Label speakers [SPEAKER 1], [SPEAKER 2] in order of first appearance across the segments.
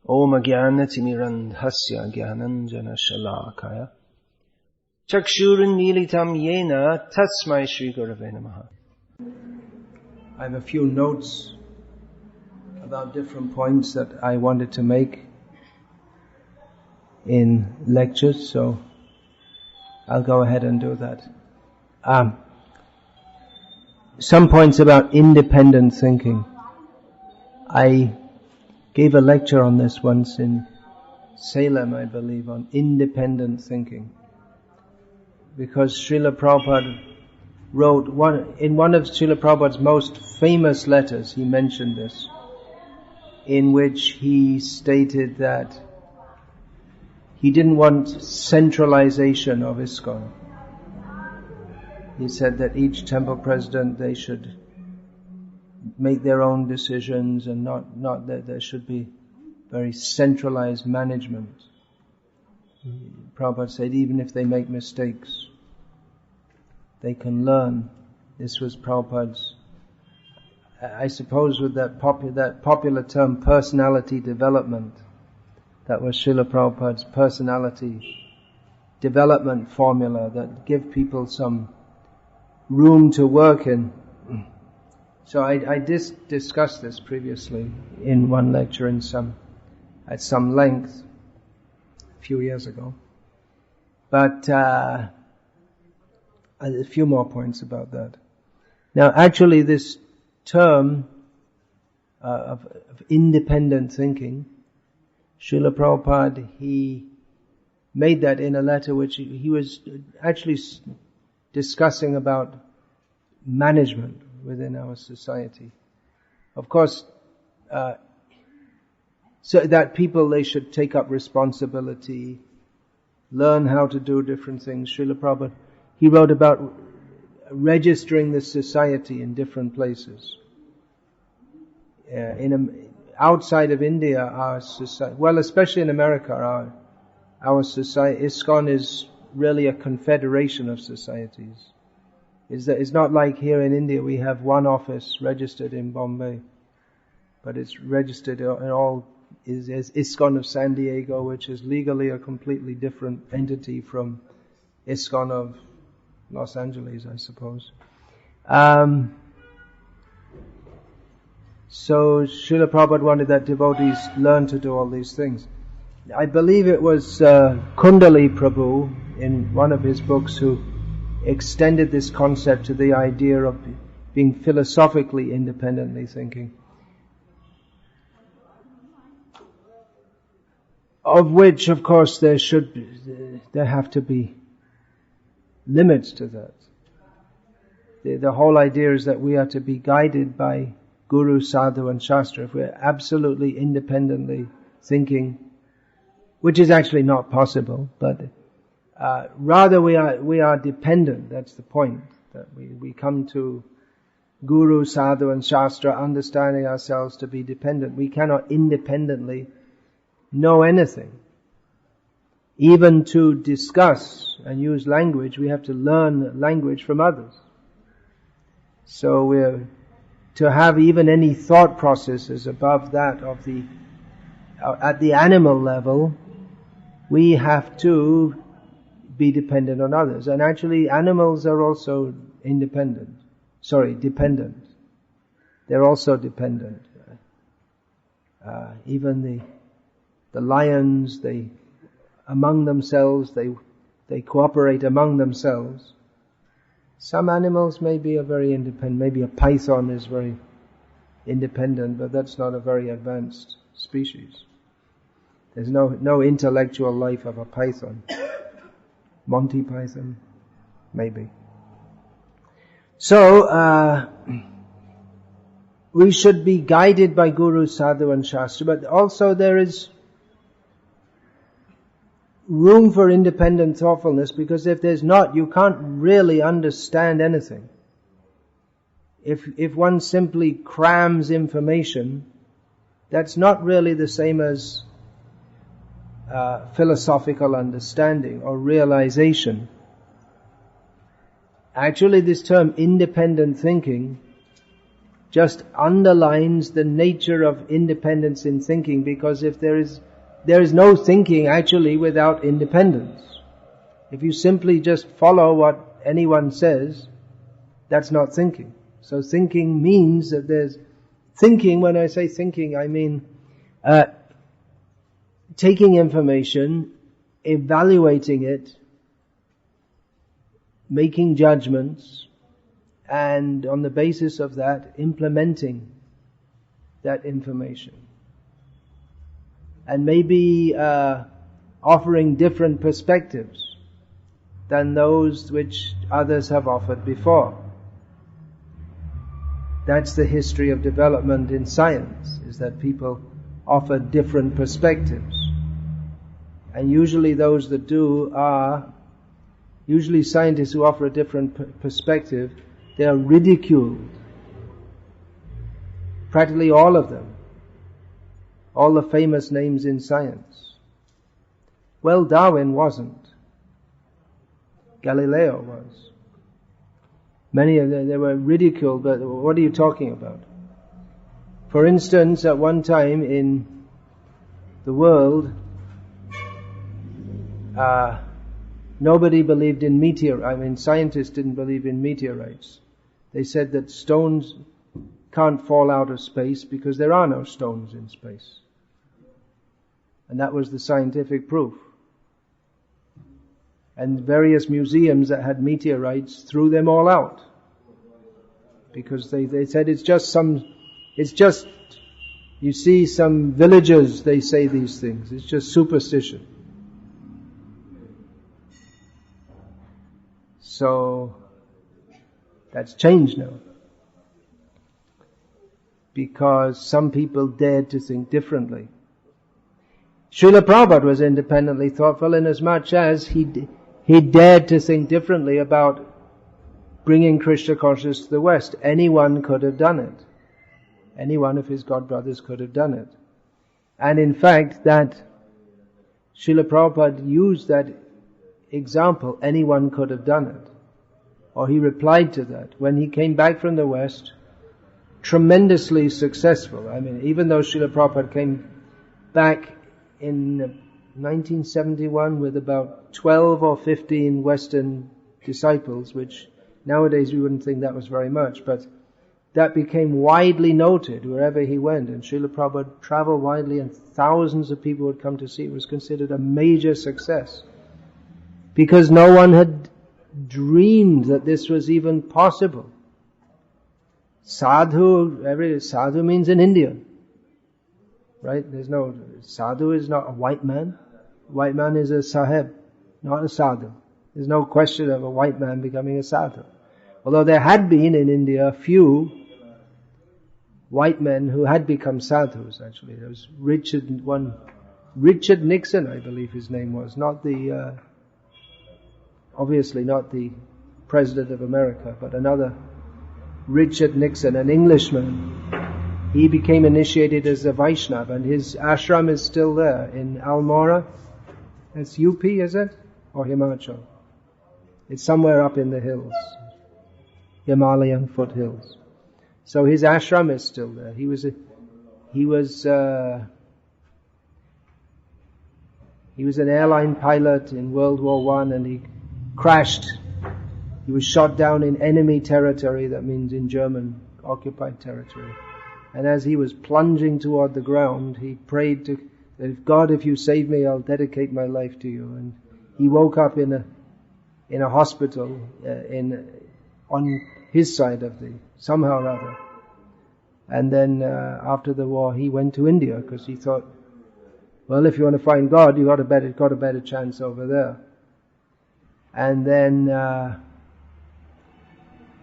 [SPEAKER 1] Om Jnanatirmirandhasya Jnananjana Shalakaya Chakshurunmilitam Yena Tasmai Shri Gurave Namaha. I have a few notes about different points that I wanted to make in lectures, so I'll go ahead and do that. Some points about independent thinking. I gave a lecture on this once in Salem, I believe, on independent thinking. Because Srila Prabhupada wrote in one of Srila Prabhupada's most famous letters, he mentioned this, in which he stated that he didn't want centralization of ISKCON. He said that each temple president, they should make their own decisions and not that there should be very centralized management. Prabhupada said even if they make mistakes, they can learn. This was Prabhupada's, I suppose with that popular term personality development, that was Srila Prabhupada's personality development formula that give people some room to work in. So I discussed this previously in one lecture at some length a few years ago. But a few more points about that. Now actually this term of independent thinking, Srila Prabhupada, he made that in a letter which he was actually discussing about management within our society. Of course, so that people, they should take up responsibility, learn how to do different things. Srila Prabhupada, he wrote about registering the society in different places. Outside of India, our society, well, especially in America, our society, ISKCON is really a confederation of societies. It's not like here in India we have one office registered in Bombay, but it's registered in all is ISKCON of San Diego, which is legally a completely different entity from ISKCON of Los Angeles, I suppose. So Srila Prabhupada wanted that devotees learn to do all these things. I believe it was Kundali Prabhu in one of his books who extended this concept to the idea of being philosophically independently thinking. Of which, of course, there have to be limits to that. The whole idea is that we are to be guided by Guru, Sadhu and Shastra. If we're absolutely independently thinking, which is actually not possible, but rather we are dependent. That's the point. That we come to Guru, Sadhu and Shastra understanding ourselves to be dependent. We cannot independently know anything. Even to discuss and use language, we have to learn language from others. So to have even any thought processes above that of at the animal level, we have to be dependent on others. And actually animals are also dependent. They're also dependent. Even the lions, among themselves, they cooperate among themselves. Some animals may be very independent. Maybe a python is very independent, but that's not a very advanced species. There's no intellectual life of a python. Monty Python, maybe. So, we should be guided by Guru, Sadhu and Shastra, but also there is room for independent thoughtfulness, because if there's not, you can't really understand anything. If one simply crams information, that's not really the same as philosophical understanding or realization. Actually, this term independent thinking just underlines the nature of independence in thinking, because if there is no thinking actually without independence. If you simply just follow what anyone says, that's not thinking. So thinking means that there's thinking. When I say thinking, I mean taking information, evaluating it, making judgments, and on the basis of that, implementing that information. And maybe offering different perspectives than those which others have offered before. That's the history of development in science, is that people offer different perspectives. And usually those that do are, usually scientists who offer a different perspective, they are ridiculed. Practically all of them. All the famous names in science. Well, Darwin wasn't. Galileo was. Many of them, they were ridiculed, but what are you talking about? For instance, at one time in the world, nobody believed in scientists didn't believe in meteorites. They said that stones can't fall out of space because there are no stones in space. And that was the scientific proof. And various museums that had meteorites threw them all out. Because they said you see some villagers, they say these things. It's just superstition. So, that's changed now. Because some people dared to think differently. Srila Prabhupada was independently thoughtful in as much as he dared to think differently about bringing Krishna consciousness to the West. Anyone could have done it. Any one of his godbrothers could have done it. And in fact, that Srila Prabhupada used that example, anyone could have done it. Or he replied to that. When he came back from the West, tremendously successful. I mean, even though Srila Prabhupada came back in 1971 with about 12 or 15 Western disciples, which nowadays we wouldn't think that was very much, but that became widely noted wherever he went, and Srila Prabhupada traveled widely and thousands of people would come to see. It was considered a major success because no one had dreamed that this was even possible. Sadhu means an Indian. Right? Sadhu is not a white man. White man is a sahib, not a sadhu. There's no question of a white man becoming a sadhu. Although there had been in India a few white men who had become sadhus actually. There was Richard Nixon, I believe his name was, obviously not the President of America, but another Richard Nixon, an Englishman. He became initiated as a Vaishnava, and his ashram is still there in Almora. It's UP, is it? Or Himachal? It's somewhere up in the hills. Himalayan foothills. So his ashram is still there. He was an airline pilot in World War I, and he crashed. He was shot down in enemy territory, that means in German occupied territory. And as he was plunging toward the ground, he prayed to God, if you save me, I'll dedicate my life to you. And he woke up in a hospital on his side of somehow or other. And then after the war, he went to India because he thought, well, if you want to find God, you got a better chance over there. And then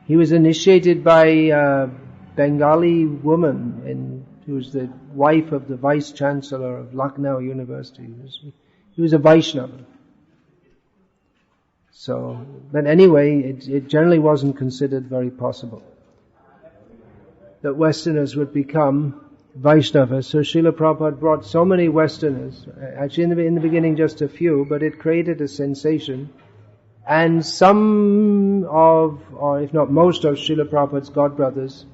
[SPEAKER 1] he was initiated by a Bengali woman who was the wife of the Vice Chancellor of Lucknow University. He was a Vaishnava. So, but anyway, it generally wasn't considered very possible that Westerners would become Vaishnavas. So Srila Prabhupada brought so many Westerners, actually in the beginning just a few, but it created a sensation. And some of, or if not most of Srila Prabhupada's godbrothers,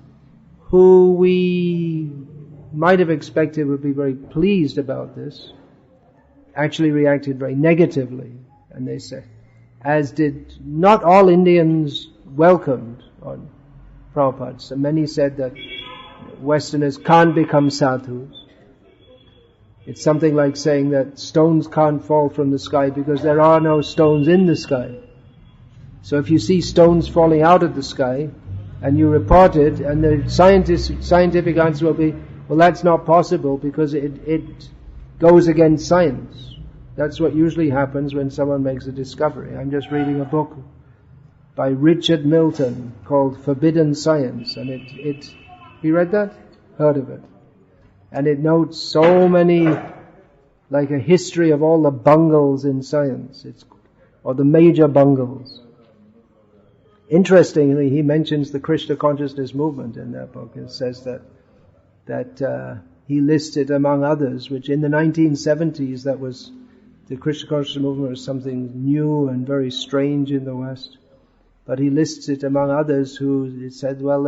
[SPEAKER 1] who we might have expected would be very pleased about this, actually reacted very negatively. And they said, as did not all Indians welcomed on Prabhupada. So many said that Westerners can't become sadhus. It's something like saying that stones can't fall from the sky because there are no stones in the sky. So if you see stones falling out of the sky and you report it, and the scientific answer will be, well, that's not possible because it goes against science. That's what usually happens when someone makes a discovery. I'm just reading a book by Richard Milton called Forbidden Science, and you read that? Heard of it? And it notes so many, like a history of all the bungles in science, or the major bungles. Interestingly, he mentions the Krishna consciousness movement in that book. It says that he listed among others, which in the 1970s, that was, the Krishna consciousness movement was something new and very strange in the West. But he lists it among others who it said, well,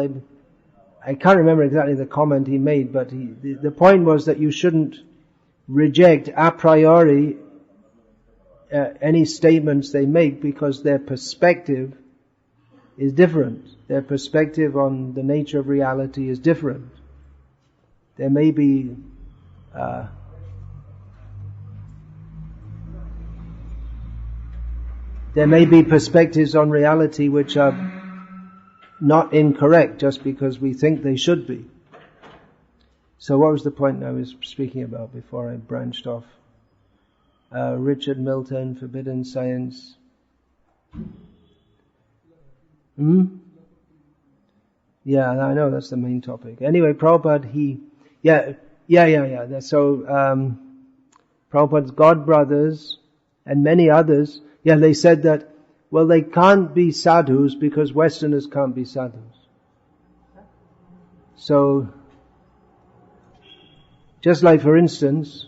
[SPEAKER 1] I can't remember exactly the comment he made, but the point was that you shouldn't reject a priori any statements they make because their perspective is different. Their perspective on the nature of reality is different. There may be perspectives on reality which are not incorrect just because we think they should be. So what was the point I was speaking about before I branched off? Richard Milton, Forbidden Science. Yeah, I know that's the main topic. Anyway, Prabhupada, So, Prabhupada's God brothers and many others, they said that, well, they can't be sadhus because Westerners can't be sadhus. So, just like for instance,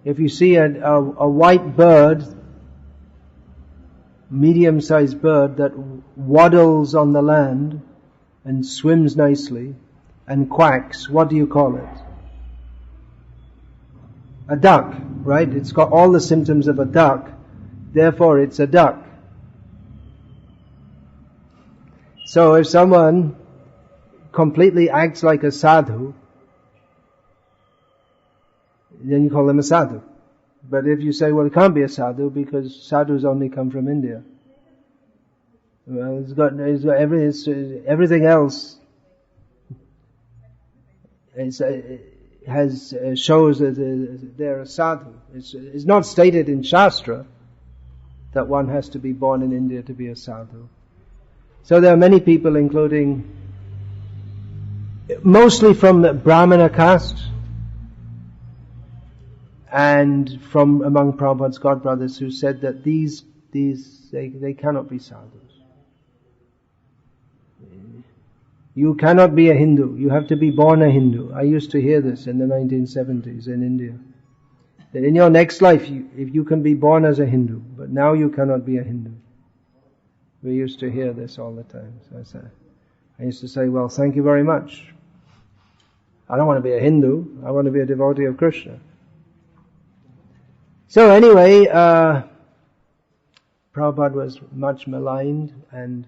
[SPEAKER 1] if you see a white bird, medium-sized bird that waddles on the land and swims nicely and quacks, what do you call it? A duck, right? It's got all the symptoms of a duck, therefore it's a duck. So if someone completely acts like a sadhu, then you call them a sadhu. But if you say, well, it can't be a sadhu because sadhus only come from India. Well, it's got everything else shows that they're a sadhu. It's not stated in Shastra that one has to be born in India to be a sadhu. So there are many people, including mostly from the Brahmana caste, and from among Prabhupada's God brothers, who said that they cannot be sadhus. You cannot be a Hindu. You have to be born a Hindu. I used to hear this in the 1970s in India. That in your next life, if you can be born as a Hindu, but now you cannot be a Hindu. We used to hear this all the time. So I used to say, well, thank you very much. I don't want to be a Hindu. I want to be a devotee of Krishna. So anyway, Prabhupada was much maligned and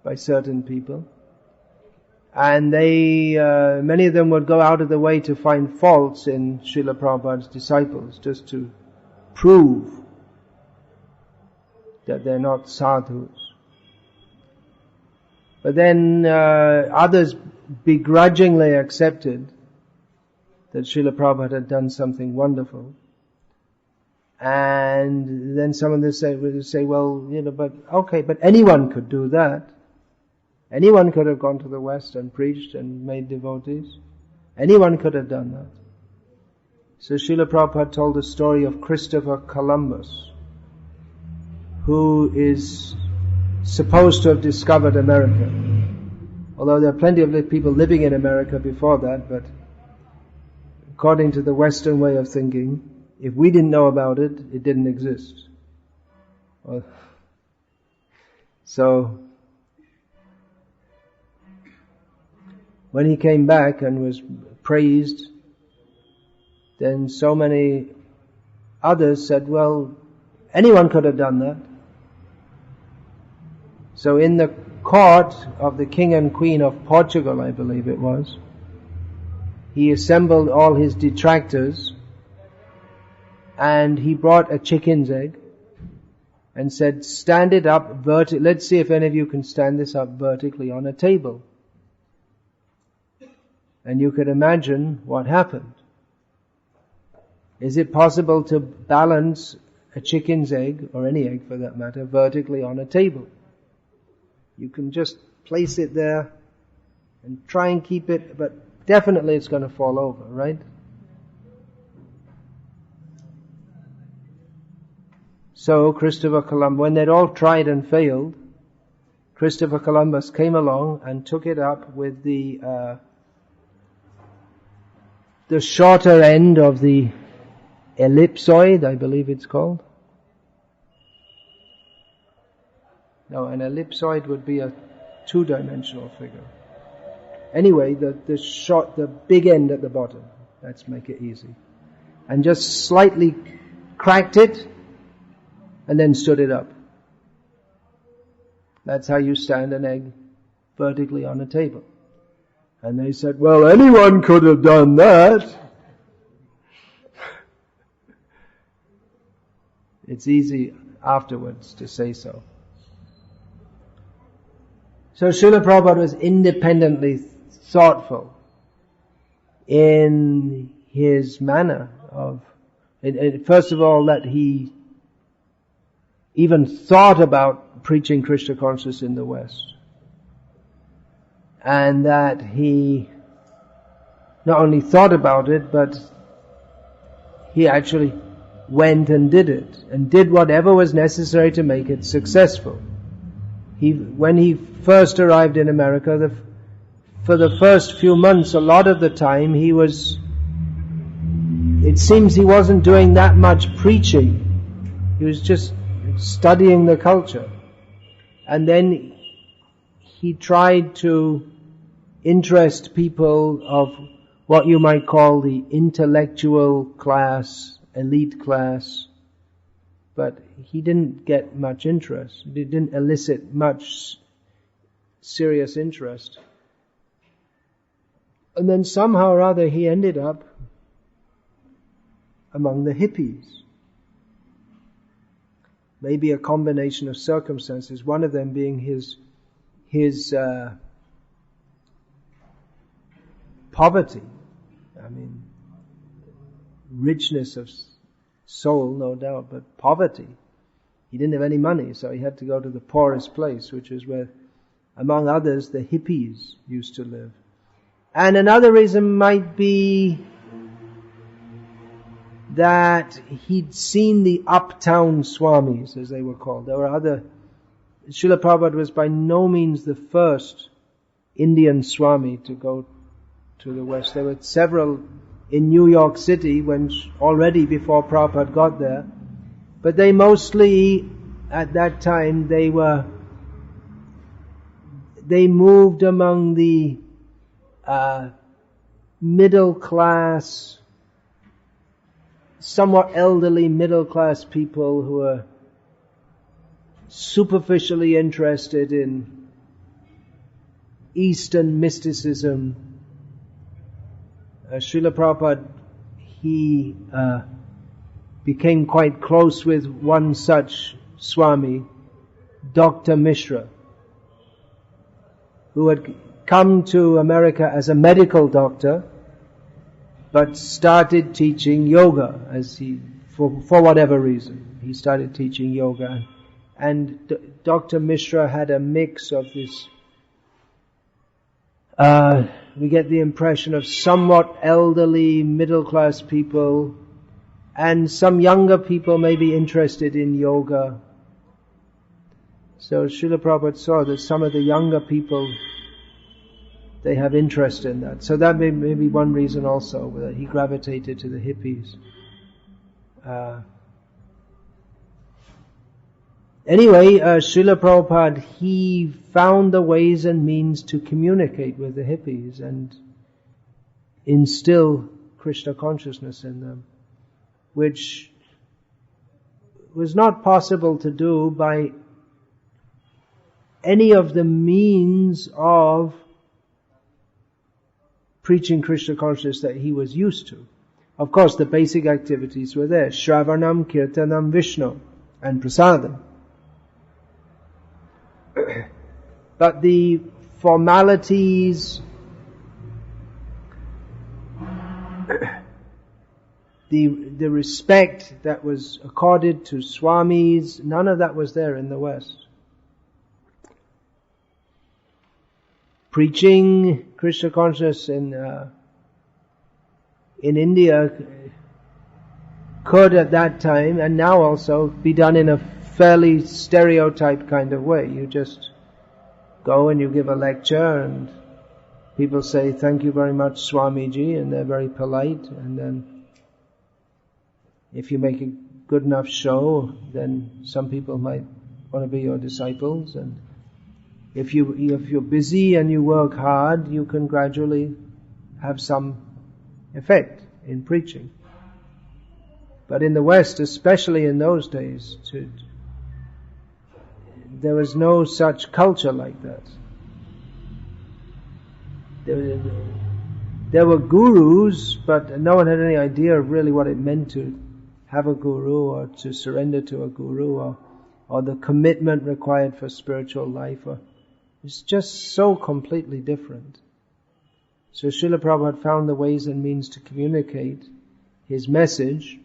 [SPEAKER 1] by certain people, and many of them would go out of the way to find faults in Srila Prabhupada's disciples, just to prove that they're not sadhus. But then others begrudgingly accepted that Srila Prabhupada had done something wonderful. And then some of them would say, well, but anyone could do that. Anyone could have gone to the West and preached and made devotees. Anyone could have done that. So Srila Prabhupada told the story of Christopher Columbus, who is supposed to have discovered America. Although there are plenty of people living in America before that, but according to the Western way of thinking, if we didn't know about it, it didn't exist. So when he came back and was praised, then so many others said, well, anyone could have done that. So in the court of the King and Queen of Portugal, I believe it was, he assembled all his detractors and he brought a chicken's egg and said, stand it up vertically. Let's see if any of you can stand this up vertically on a table. And you could imagine what happened. Is it possible to balance a chicken's egg, or any egg for that matter, vertically on a table? You can just place it there and try and keep it, but definitely it's going to fall over, right? So Christopher Columbus, when they'd all tried and failed, Christopher Columbus came along and took it up with the shorter end of the ellipsoid, I believe it's called. No, an ellipsoid would be a two-dimensional figure. Anyway, the big end at the bottom. Let's make it easy. And just slightly cracked it, and then stood it up. That's how you stand an egg vertically on a table. And they said, well, anyone could have done that. It's easy afterwards to say so. So Srila Prabhupada was independently thoughtful in his manner of, first of all, that he even thought about preaching Krishna consciousness in the West. And that he not only thought about it, but he actually went and did it, and did whatever was necessary to make it successful. When he first arrived in America, for the first few months, a lot of the time, it seems he wasn't doing that much preaching. He was just studying the culture. And then he tried to interest people of what you might call the intellectual class, elite class, but he didn't get much interest. It didn't elicit much serious interest. And then somehow or other he ended up among the hippies. Maybe a combination of circumstances, one of them being his poverty. I mean, richness of soul, no doubt, but poverty. He didn't have any money, so he had to go to the poorest place, which is where, among others, the hippies used to live. And another reason might be that he'd seen the uptown Swamis, as they were called. There were other. Srila Prabhupada was by no means the first Indian Swami to go to the West. There were several in New York City already before Prabhupada got there. But they mostly, at that time, they moved among the middle class, somewhat elderly middle class people who were superficially interested in Eastern mysticism. Srila Prabhupada, he became quite close with one such Swami, Dr. Mishra, who had come to America as a medical doctor, but started teaching yoga for whatever reason. He started teaching yoga. And Dr. Mishra had a mix of this, we get the impression of somewhat elderly, middle-class people, and some younger people may be interested in yoga. So Srila Prabhupada saw that some of the younger people, they have interest in that. So that may be one reason also, that he gravitated to the hippies. Anyway, Srila Prabhupada, he found the ways and means to communicate with the hippies and instill Krishna consciousness in them, which was not possible to do by any of the means of preaching Krishna consciousness that he was used to. Of course, the basic activities were there: Shravanam, Kirtanam, Vishnu, and Prasadam. But the formalities, the respect that was accorded to Swamis, none of that was there in the West. Preaching Krishna consciousness in India could at that time, and now also, be done in a fairly stereotyped kind of way. You just go and you give a lecture and people say, "Thank you very much, Swamiji," and they're very polite, and then if you make a good enough show, then some people might want to be your disciples, and if you're busy and you work hard, you can gradually have some effect in preaching. But in the West, especially in those days, there was no such culture like that. There were gurus, but no one had any idea of really what it meant to have a guru or to surrender to a guru or the commitment required for spiritual life. It's just so completely different. So Srila Prabhupada found the ways and means to communicate his message,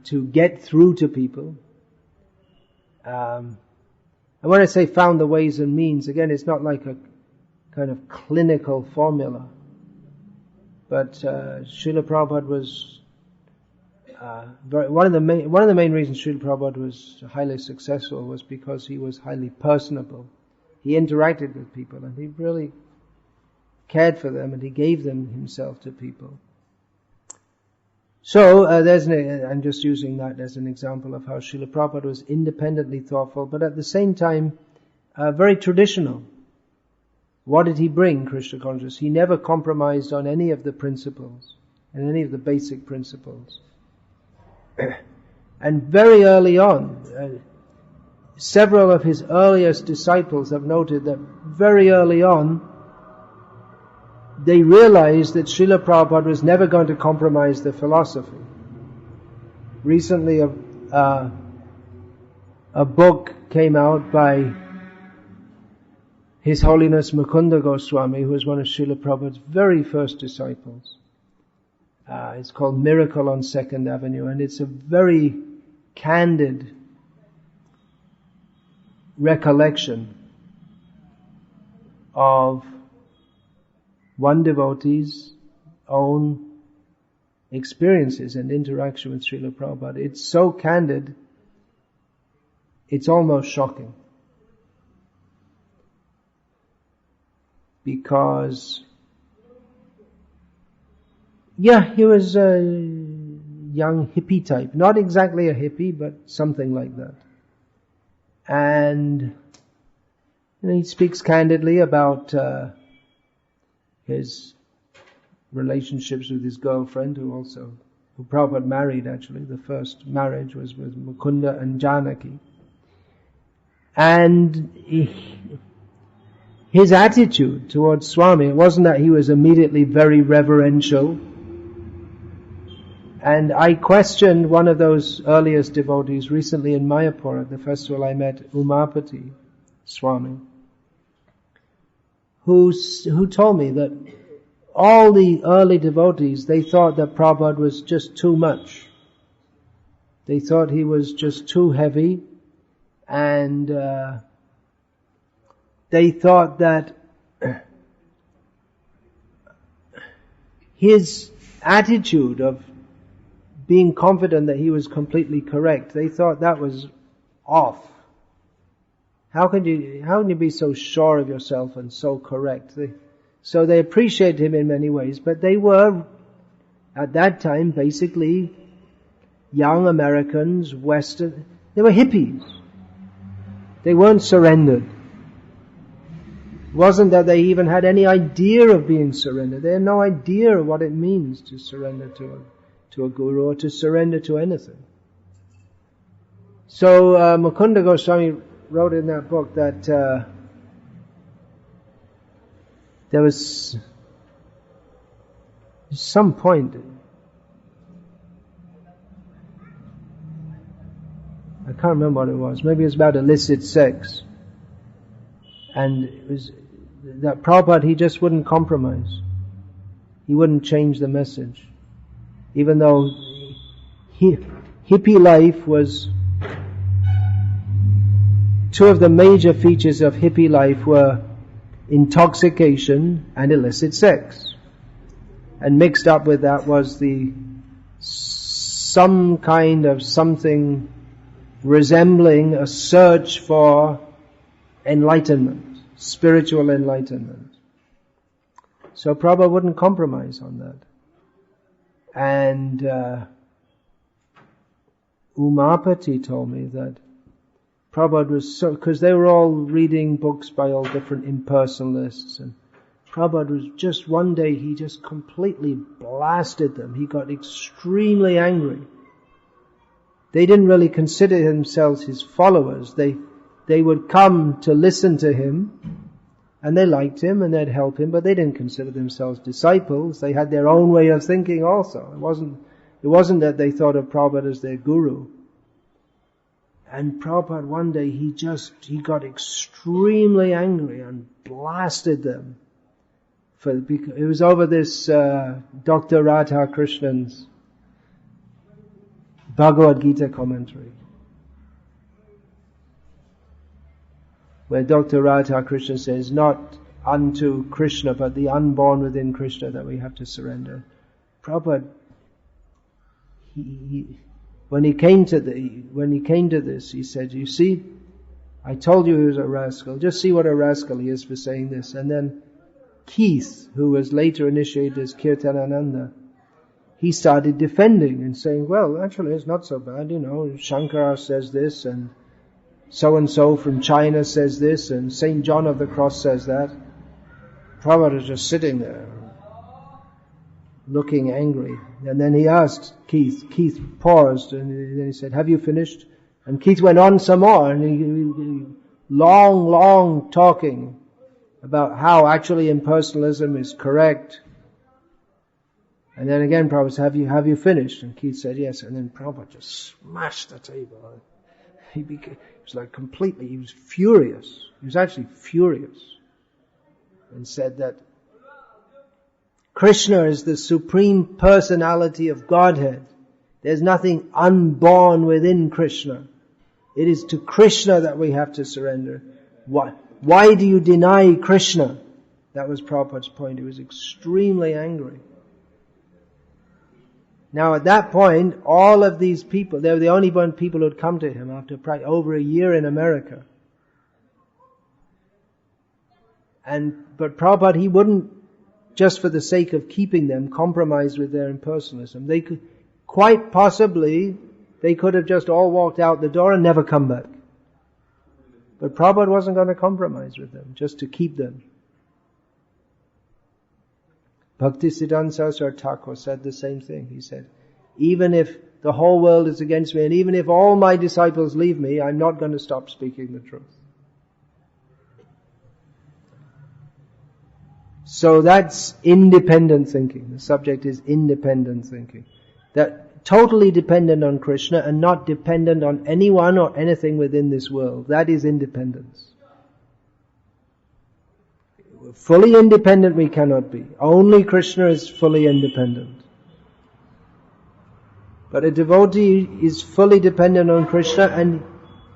[SPEAKER 1] to get through to people. And when I say found the ways and means, again, it's not like a kind of clinical formula. But Srila Prabhupada was one of the main reasons Srila Prabhupada was highly successful was because he was highly personable. He interacted with people and he really cared for them and he gave them himself to people. So I'm just using that as an example of how Srila Prabhupada was independently thoughtful, but at the same time very traditional. What did he bring, Krishna consciousness? He never compromised on any of the principles and any of the basic principles. And very early on, several of his earliest disciples have noted that very early on, they realized that Srila Prabhupada was never going to compromise the philosophy. Recently, a book came out by His Holiness Mukunda Goswami, who was one of Srila Prabhupada's very first disciples. It's called Miracle on Second Avenue, and it's a very candid recollection of one devotee's own experiences and interaction with Srila Prabhupada. It's so candid, it's almost shocking. Because, he was a young hippie type. Not exactly a hippie, but something like that. And he speaks candidly about his relationships with his girlfriend, who Prabhupada married actually. The first marriage was with Mukunda and Janaki. And his attitude towards Swami, it wasn't that he was immediately very reverential. And I questioned one of those earliest devotees recently in Mayapur at the festival. I met Umapati Swami, who told me that all the early devotees, they thought that Prabhupada was just too much. They thought he was just too heavy, and they thought that his attitude of being confident that he was completely correct, they thought that was off. How can you be so sure of yourself and so correct? So they appreciated him in many ways, but they were, at that time, basically young Americans, Western, They were hippies. They weren't surrendered. It wasn't that they even had any idea of being surrendered. They had no idea of what it means to surrender to a guru or to surrender to anything. So Mukunda Goswami wrote in that book that there was some point, I can't remember what it was, maybe it was about illicit sex, and it was that Prabhupada, he just wouldn't compromise. He wouldn't change the message. Even though hippie life was, two of the major features of hippie life were intoxication and illicit sex. And mixed up with that was some kind of something resembling a search for enlightenment, spiritual enlightenment. So Prabhupada wouldn't compromise on that. And Umapati told me that Prabhupada was so, because they were all reading books by all different impersonalists, and Prabhupada was just one day, he just completely blasted them. He got extremely angry. They didn't really consider themselves his followers. They would come to listen to him, and they liked him and they'd help him, but they didn't consider themselves disciples. They had their own way of thinking also. It wasn't that they thought of Prabhupada as their guru. And Prabhupada one day, he got extremely angry and blasted them. It was over this Dr. Radha Krishnan's Bhagavad Gita commentary, where Dr. Radha Krishna says, not unto Krishna, but the unborn within Krishna that we have to surrender. Prabhupada, when he came to this, he said, you see, I told you he was a rascal. Just see what a rascal he is for saying this. And then Keith, who was later initiated as Kirtanananda, he started defending and saying, well, actually it's not so bad, Shankara says this, and so from China says this, and St. John of the Cross says that. Prabhupada is just sitting there, looking angry. And then he asked Keith. Keith paused, and then he said, have you finished? And Keith went on some more, and he long talking about how actually impersonalism is correct. And then again Prabhupada said, have you finished? And Keith said yes. And then Prabhupada just smashed the table. He was furious. He was actually furious. And said that Krishna is the supreme personality of Godhead. There's nothing unborn within Krishna. It is to Krishna that we have to surrender. Why do you deny Krishna? That was Prabhupada's point. He was extremely angry. Now at that point, all of these people, they were the only one people who had come to him after over a year in America. But Prabhupada, he wouldn't, just for the sake of keeping them, compromise with their impersonalism. They could, quite possibly, they could have just all walked out the door and never come back. But Prabhupada wasn't going to compromise with them, just to keep them. Bhaktisiddhanta Saraswati Thakur said the same thing. He said, even if the whole world is against me, and even if all my disciples leave me, I'm not going to stop speaking the truth. So that's independent thinking. The subject is independent thinking. That totally dependent on Krishna and not dependent on anyone or anything within this world. That is independence. Fully independent we cannot be. Only Krishna is fully independent. But a devotee is fully dependent on Krishna, and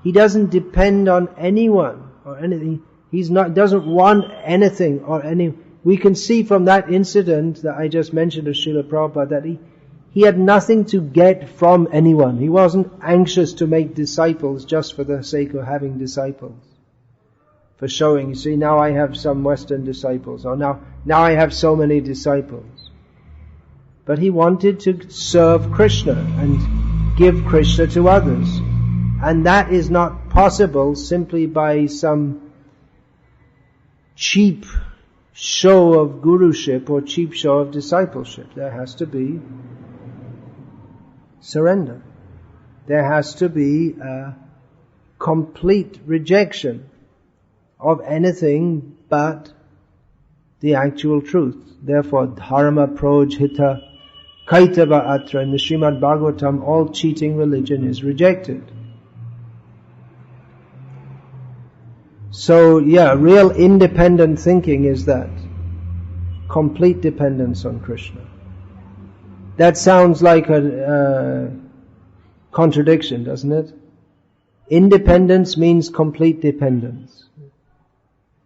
[SPEAKER 1] he doesn't depend on anyone or anything. Doesn't want anything or any. We can see from that incident that I just mentioned of Srila Prabhupada that he had nothing to get from anyone. He wasn't anxious to make disciples just for the sake of having disciples. For showing, you see, now I have some Western disciples, or now I have so many disciples. But he wanted to serve Krishna and give Krishna to others. And that is not possible simply by some cheap show of guruship or cheap show of discipleship. There has to be surrender. There has to be a complete rejection of anything but the actual truth. Therefore, dharma projhita kaitava atra, in the Srimad Bhagavatam, all cheating religion is rejected. So, real independent thinking is that. Complete dependence on Krishna. That sounds like a contradiction, doesn't it? Independence means complete dependence.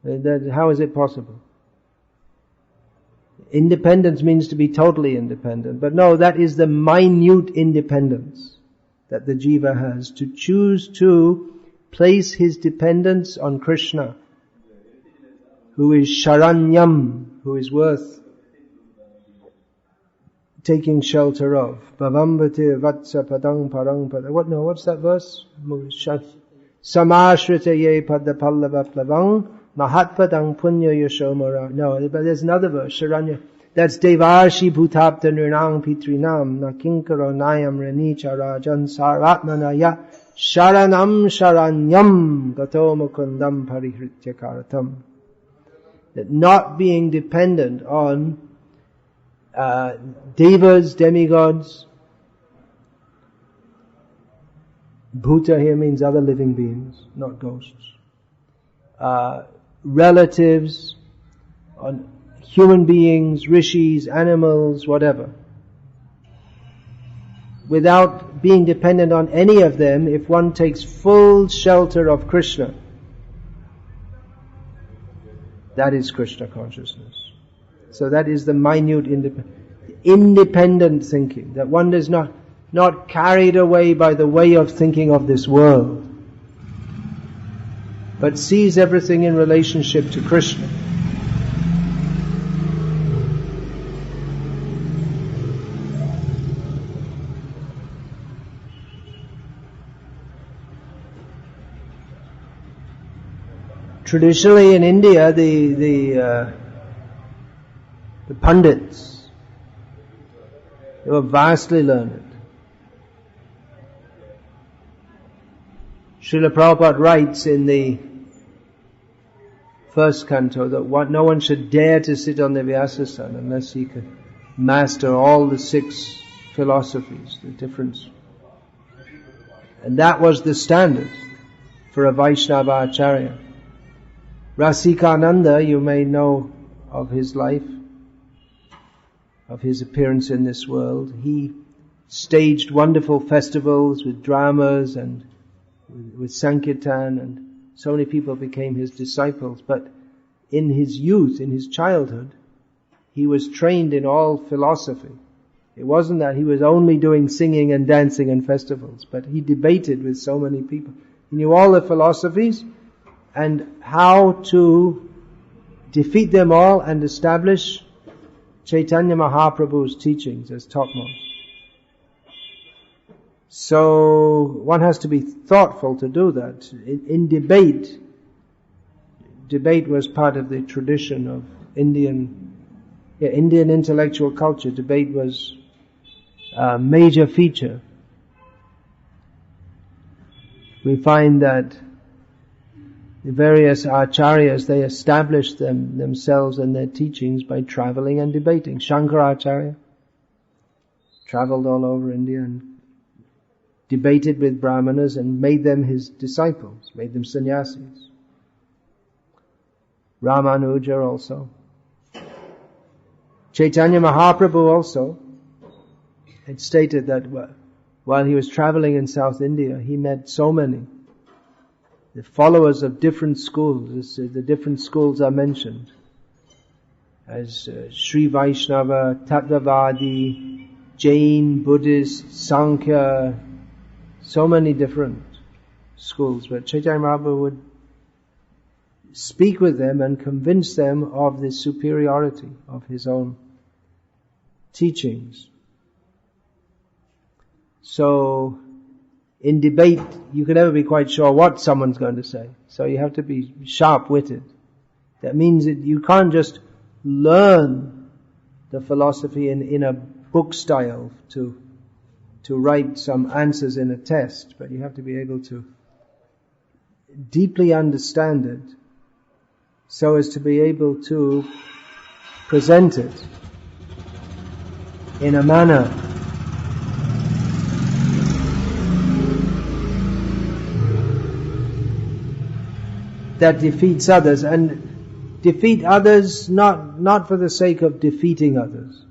[SPEAKER 1] How is it possible? Independence means to be totally independent. But no, that is the minute independence that the jiva has, to choose to place his dependence on Krishna, who is Sharanyam, who is worth taking shelter of. Bhavambate vatsa padang parang pada. What's that verse? Samashritaye padapallava plavang mahatpadang punya yashomara. No, but there's another verse, Sharanya. That's Devarshi bhutapta nirnang pitrinam nakinkaro nayam renicha rajan saratmanaya sharanam sharanyam gato mukundam parihritya karatam. That not being dependent on devas, demigods. Bhuta here means other living beings, not ghosts. Relatives, on human beings, rishis, animals, whatever. Without being dependent on any of them, if one takes full shelter of Krishna, that is Krishna consciousness. So that is the minute independent thinking, that one is not carried away by the way of thinking of this world, but sees everything in relationship to Krishna. Traditionally in India, the pundits, they were vastly learned. Srila Prabhupada writes in the first canto that no one should dare to sit on the Vyasasana unless he could master all the 6 philosophies, the difference. And that was the standard for a Vaishnava Acharya. Rasikananda, you may know of his life, of his appearance in this world. He staged wonderful festivals with dramas and with Sankirtan, and so many people became his disciples. But in his youth, in his childhood, he was trained in all philosophy. It wasn't that he was only doing singing and dancing and festivals, but he debated with so many people. He knew all the philosophies and how to defeat them all and establish Chaitanya Mahaprabhu's teachings as topmost. So one has to be thoughtful to do that. In debate was part of the tradition of Indian intellectual culture. Debate was a major feature. We find that the various acharyas, they established themselves and their teachings by traveling and debating. Shankaracharya traveled all over India and debated with brahmanas and made them his disciples, made them sannyasis. Ramanuja also. Chaitanya Mahaprabhu also had stated that while he was traveling in South India, he met so many the followers of different schools. The different schools are mentioned as Sri Vaishnava, Tattvavadi, Jain, Buddhist, Sankhya, so many different schools. But Chaitanya Mahaprabhu would speak with them and convince them of the superiority of his own teachings. So, in debate, you can never be quite sure what someone's going to say. So you have to be sharp-witted. That means that you can't just learn the philosophy in a book style to write some answers in a test, but you have to be able to deeply understand it so as to be able to present it in a manner that defeats others, and defeat others not for the sake of defeating others,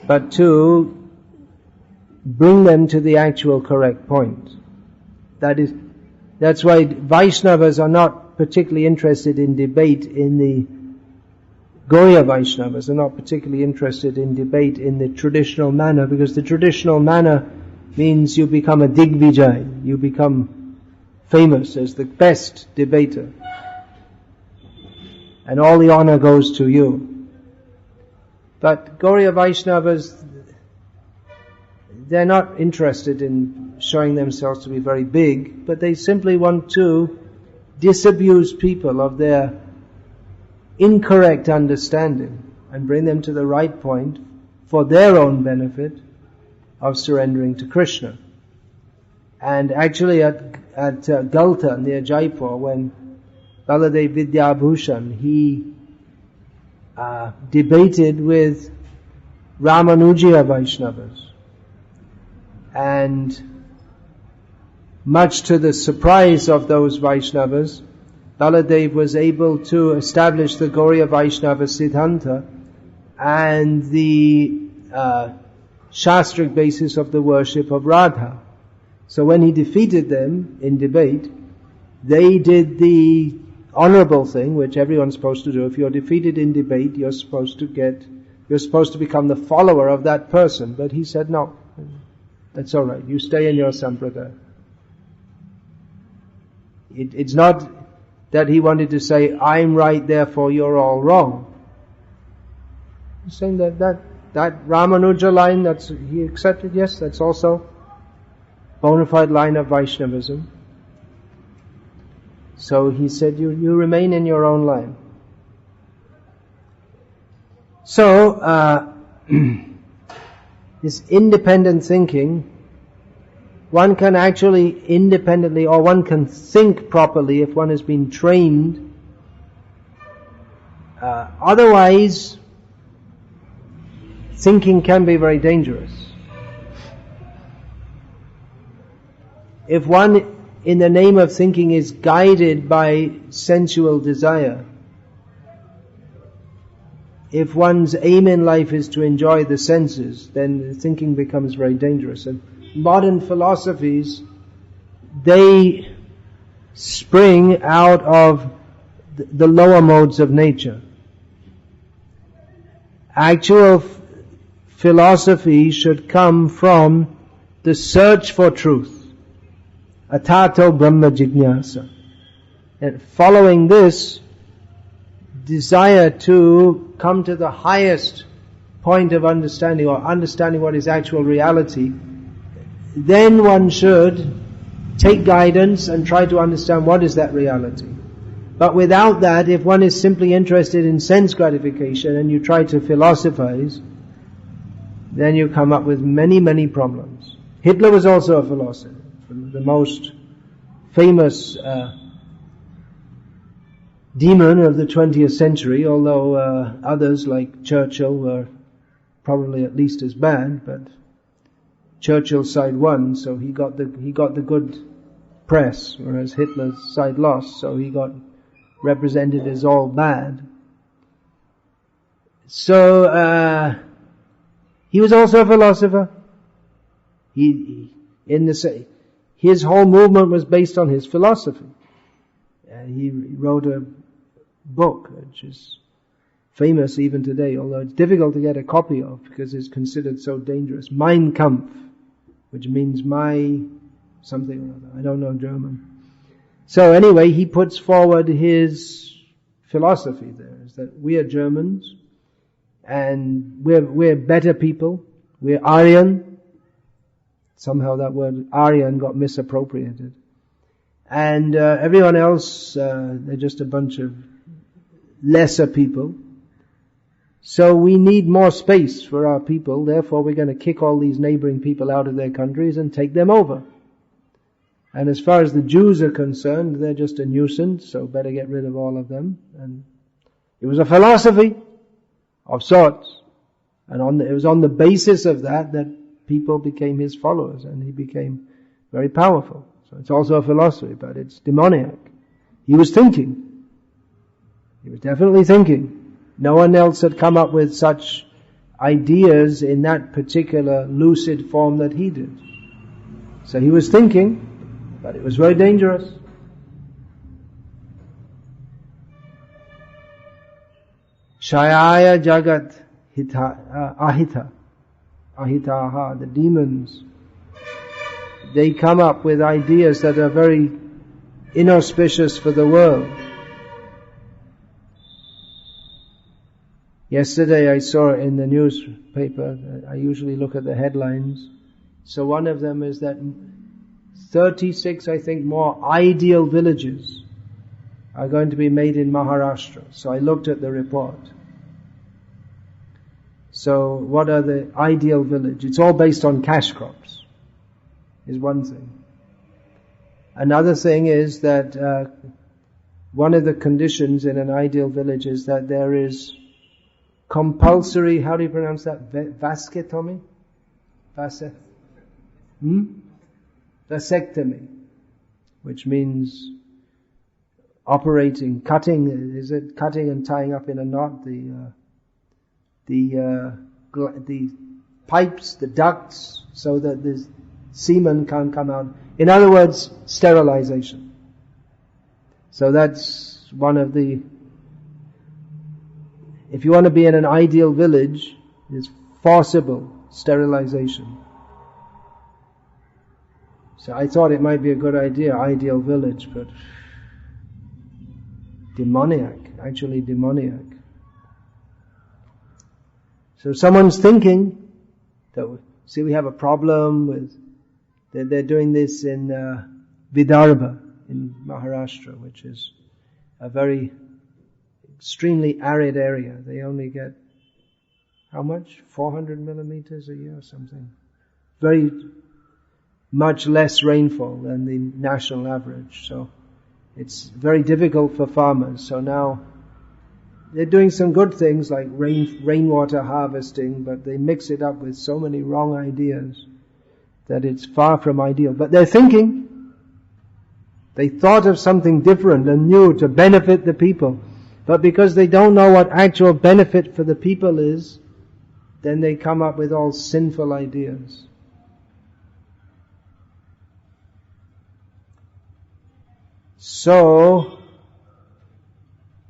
[SPEAKER 1] but to bring them to the actual correct point. That's why Vaishnavas are not particularly interested in debate in the Gaudiya Vaishnavas are not particularly interested in debate in the traditional manner, because the traditional manner means you become a Digvijay, you become famous as the best debater, and all the honor goes to you. But Gaudiya Vaishnavas, they're not interested in showing themselves to be very big, but they simply want to disabuse people of their incorrect understanding and bring them to the right point for their own benefit of surrendering to Krishna. And actually at Galta near Jaipur, when Baladev Vidyabhushan, he debated with Ramanuja Vaishnavas, and much to the surprise of those Vaishnavas, Baladev was able to establish the Gaudiya Vaishnava Siddhanta and the Shastric basis of the worship of Radha. So when he defeated them in debate, they did the honorable thing, which everyone's supposed to do. If you're defeated in debate, you're supposed to become the follower of that person. But he said, no, that's all right. You stay in your sampradaya. It's not that he wanted to say, I'm right, therefore you're all wrong. He's saying that Ramanuja line, he accepted, yes, that's also bona fide line of Vaishnavism. So he said, you remain in your own line. So, this independent thinking, one can actually independently, or one can think properly if one has been trained. Otherwise, thinking can be very dangerous. If one, in the name of thinking, is guided by sensual desire, if one's aim in life is to enjoy the senses, then thinking becomes very dangerous. And modern philosophies, they spring out of the lower modes of nature. Actual philosophy should come from the search for truth. Atato Brahma Jignasa. And following this desire to come to the highest point of understanding, or understanding what is actual reality, then one should take guidance and try to understand what is that reality. But without that, if one is simply interested in sense gratification and you try to philosophize, then you come up with many, many problems. Hitler was also a philosopher, the most famous demon of the 20th century, although others like Churchill were probably at least as bad, but Churchill's side won, so he got the good press, whereas Hitler's side lost, so he got represented as all bad. So he was also a philosopher. His whole movement was based on his philosophy. He wrote a book which is famous even today, although it's difficult to get a copy of because it's considered so dangerous. Mein Kampf, which means my something or other. I don't know German. So anyway, he puts forward his philosophy there, is that we are Germans and we're better people. We're Aryan. Somehow that word Aryan got misappropriated. And everyone else, they're just a bunch of lesser people. So we need more space for our people, therefore we're going to kick all these neighboring people out of their countries and take them over. And as far as the Jews are concerned, they're just a nuisance, so better get rid of all of them. And it was a philosophy of sorts. And it was on the basis of that people became his followers, and he became very powerful. So it's also a philosophy, but it's demoniac. He was thinking. He was definitely thinking. No one else had come up with such ideas in that particular lucid form that he did. So he was thinking, but it was very dangerous. Shayaya Jagat Ahitaha, the demons, they come up with ideas that are very inauspicious for the world. Yesterday I saw in the newspaper, I usually look at the headlines, so one of them is that 36, I think, more ideal villages are going to be made in Maharashtra. So I looked at the report. So what are the ideal village? It's all based on cash crops, is one thing. Another thing is that one of the conditions in an ideal village is that there is compulsory, how do you pronounce that? Vasectomy? Vasectomy, which means cutting and tying up in a knot the pipes, the ducts, so that the semen can't come out. In other words, sterilization. So that's one of the, if you want to be in an ideal village, it's forcible sterilization. So I thought it might be a good idea, ideal village, but demoniac, actually demoniac. So someone's thinking that, see, we have a problem with, they're doing this in Vidarbha in Maharashtra, which is a very extremely arid area. They only get, how much? 400 millimeters a year or something. Very much less rainfall than the national average. So it's very difficult for farmers. So now they're doing some good things like rainwater harvesting, but they mix it up with so many wrong ideas that it's far from ideal. But they're thinking. They thought of something different and new to benefit the people. But because they don't know what actual benefit for the people is, then they come up with all sinful ideas. So,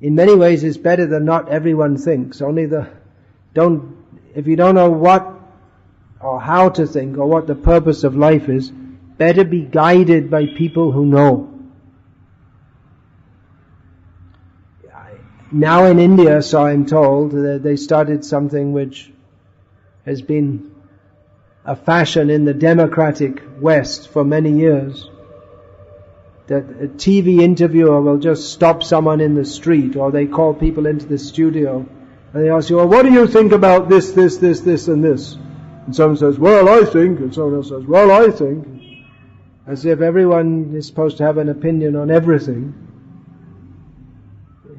[SPEAKER 1] in many ways it's better than not everyone thinks. If you don't know what or how to think or what the purpose of life is, better be guided by people who know. Now in India, so I'm told, they started something which has been a fashion in the democratic West for many years. That a TV interviewer will just stop someone in the street, or they call people into the studio and they ask you, well, what do you think about this, and this? And someone says, well, I think, and someone else says, well, I think. As if everyone is supposed to have an opinion on everything.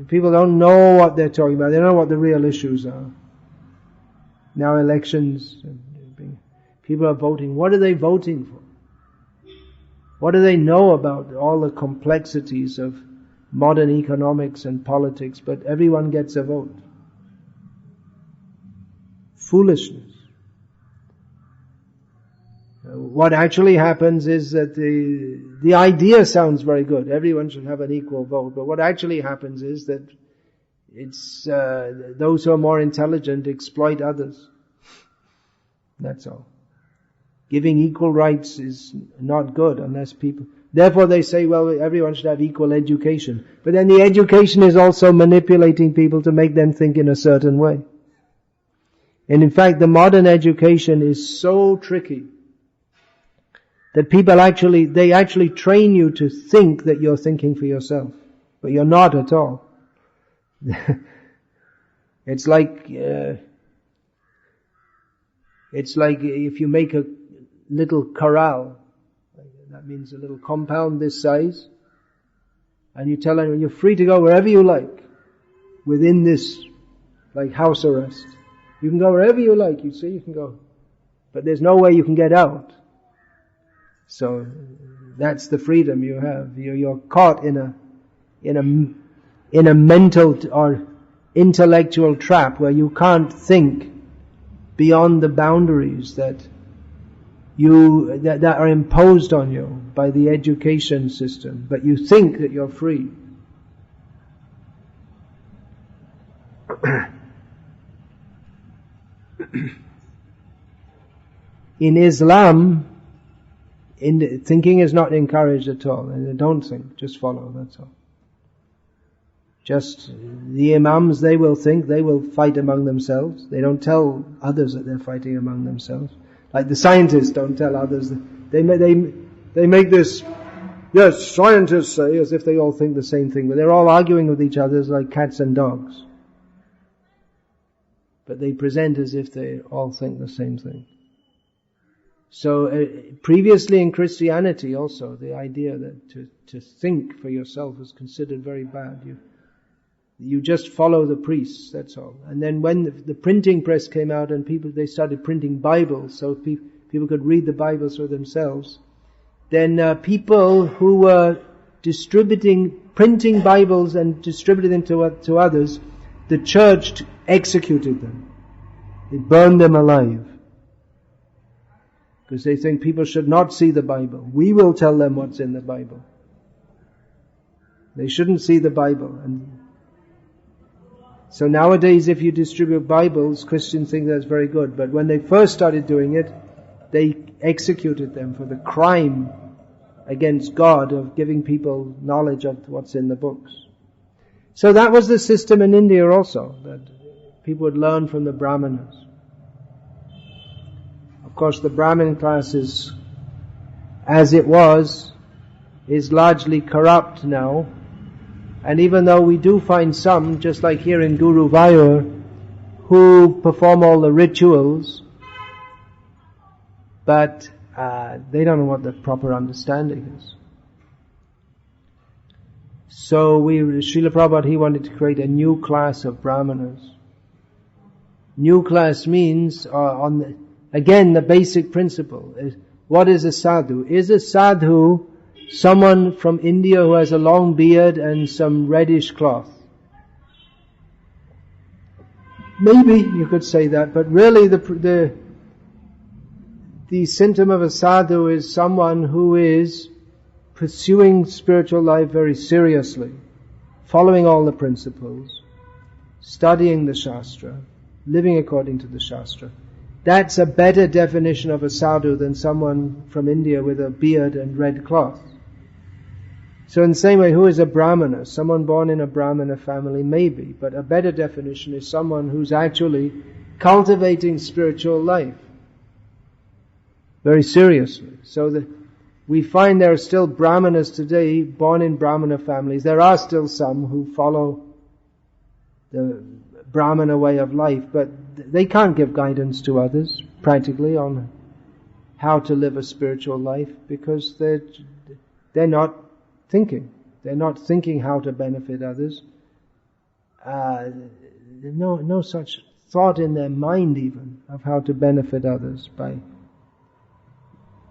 [SPEAKER 1] People don't know what they're talking about. They don't know what the real issues are. Now elections, people are voting. What are they voting for? What do they know about all the complexities of modern economics and politics? But everyone gets a vote. Foolishness. What actually happens is that the idea sounds very good. Everyone should have an equal vote. But what actually happens is that it's those who are more intelligent exploit others. That's all. Giving equal rights is not good unless people... Therefore they say, well, everyone should have equal education. But then the education is also manipulating people to make them think in a certain way. And in fact, the modern education is so tricky That people they actually train you to think that you're thinking for yourself, but you're not at all. It's like if you make a little corral, that means a little compound this size, and you tell anyone you're free to go wherever you like within this, like house arrest. You can go wherever you like, you see, you can go. But there's no way you can get out. So that's the freedom you have. You're caught in a mental or intellectual trap where you can't think beyond the boundaries that are imposed on you by the education system, but you think that you're free. In Islam, thinking is not encouraged at all. And don't think, just follow, that's all. Just the imams, they will think, they will fight among themselves. They don't tell others that they're fighting among themselves. Like the scientists don't tell others. They make this, yes, scientists say, as if they all think the same thing, but they're all arguing with each other like cats and dogs. But they present as if they all think the same thing. So previously in Christianity also, the idea that to think for yourself was considered very bad. You just follow the priests, that's all. And then when the printing press came out and they started printing Bibles, so people could read the Bibles for themselves, then people who were printing Bibles and distributing them to others, the church executed them. They burned them alive. Because they think people should not see the Bible. We will tell them what's in the Bible. They shouldn't see the Bible. And so nowadays if you distribute Bibles, Christians think that's very good. But when they first started doing it, they executed them for the crime against God of giving people knowledge of what's in the books. So that was the system in India also, that people would learn from the Brahmanas. Of course, the Brahmin class is, as it was, is largely corrupt now. And even though we do find some, just like here in Guruvayur, who perform all the rituals, but they don't know what the proper understanding is. So Srila Prabhupada, he wanted to create a new class of Brahmanas. New class means, again, the basic principle is, what is a sadhu? Is a sadhu someone from India who has a long beard and some reddish cloth? Maybe you could say that, but really the symptom of a sadhu is someone who is pursuing spiritual life very seriously, following all the principles, studying the Shastra, living according to the Shastra. That's a better definition of a sadhu than someone from India with a beard and red cloth. So in the same way, who is a Brahmana? Someone born in a Brahmana family, maybe, but a better definition is someone who's actually cultivating spiritual life very seriously. So we find there are still Brahmanas today, born in Brahmana families. There are still some who follow the Brahmana way of life, but they can't give guidance to others practically on how to live a spiritual life because they're not thinking. They're not thinking how to benefit others. No such thought in their mind even of how to benefit others by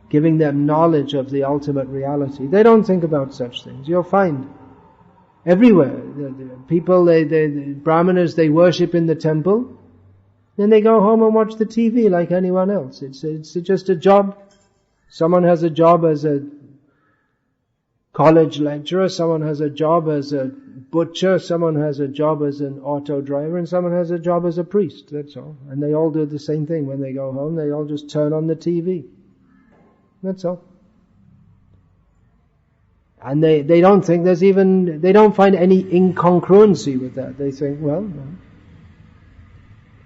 [SPEAKER 1] giving them knowledge of the ultimate reality. They don't think about such things. You'll find everywhere. The people, the Brahmanas, they worship in the temple. Then they go home and watch the TV like anyone else. It's just a job. Someone has a job as a college lecturer, someone has a job as a butcher, someone has a job as an auto driver, and someone has a job as a priest, that's all. And they all do the same thing. When they go home, they all just turn on the TV. That's all. And they don't think they don't find any incongruency with that. They think, well,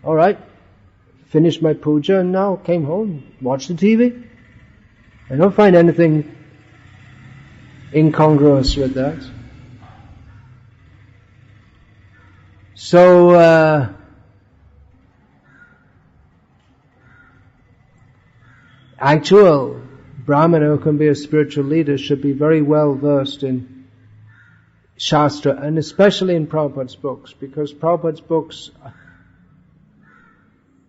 [SPEAKER 1] alright, finished my puja and now came home, watched the TV. I don't find anything incongruous with that. So, actual Brahmana who can be a spiritual leader should be very well versed in Shastra, and especially in Prabhupada's books, because Prabhupada's books,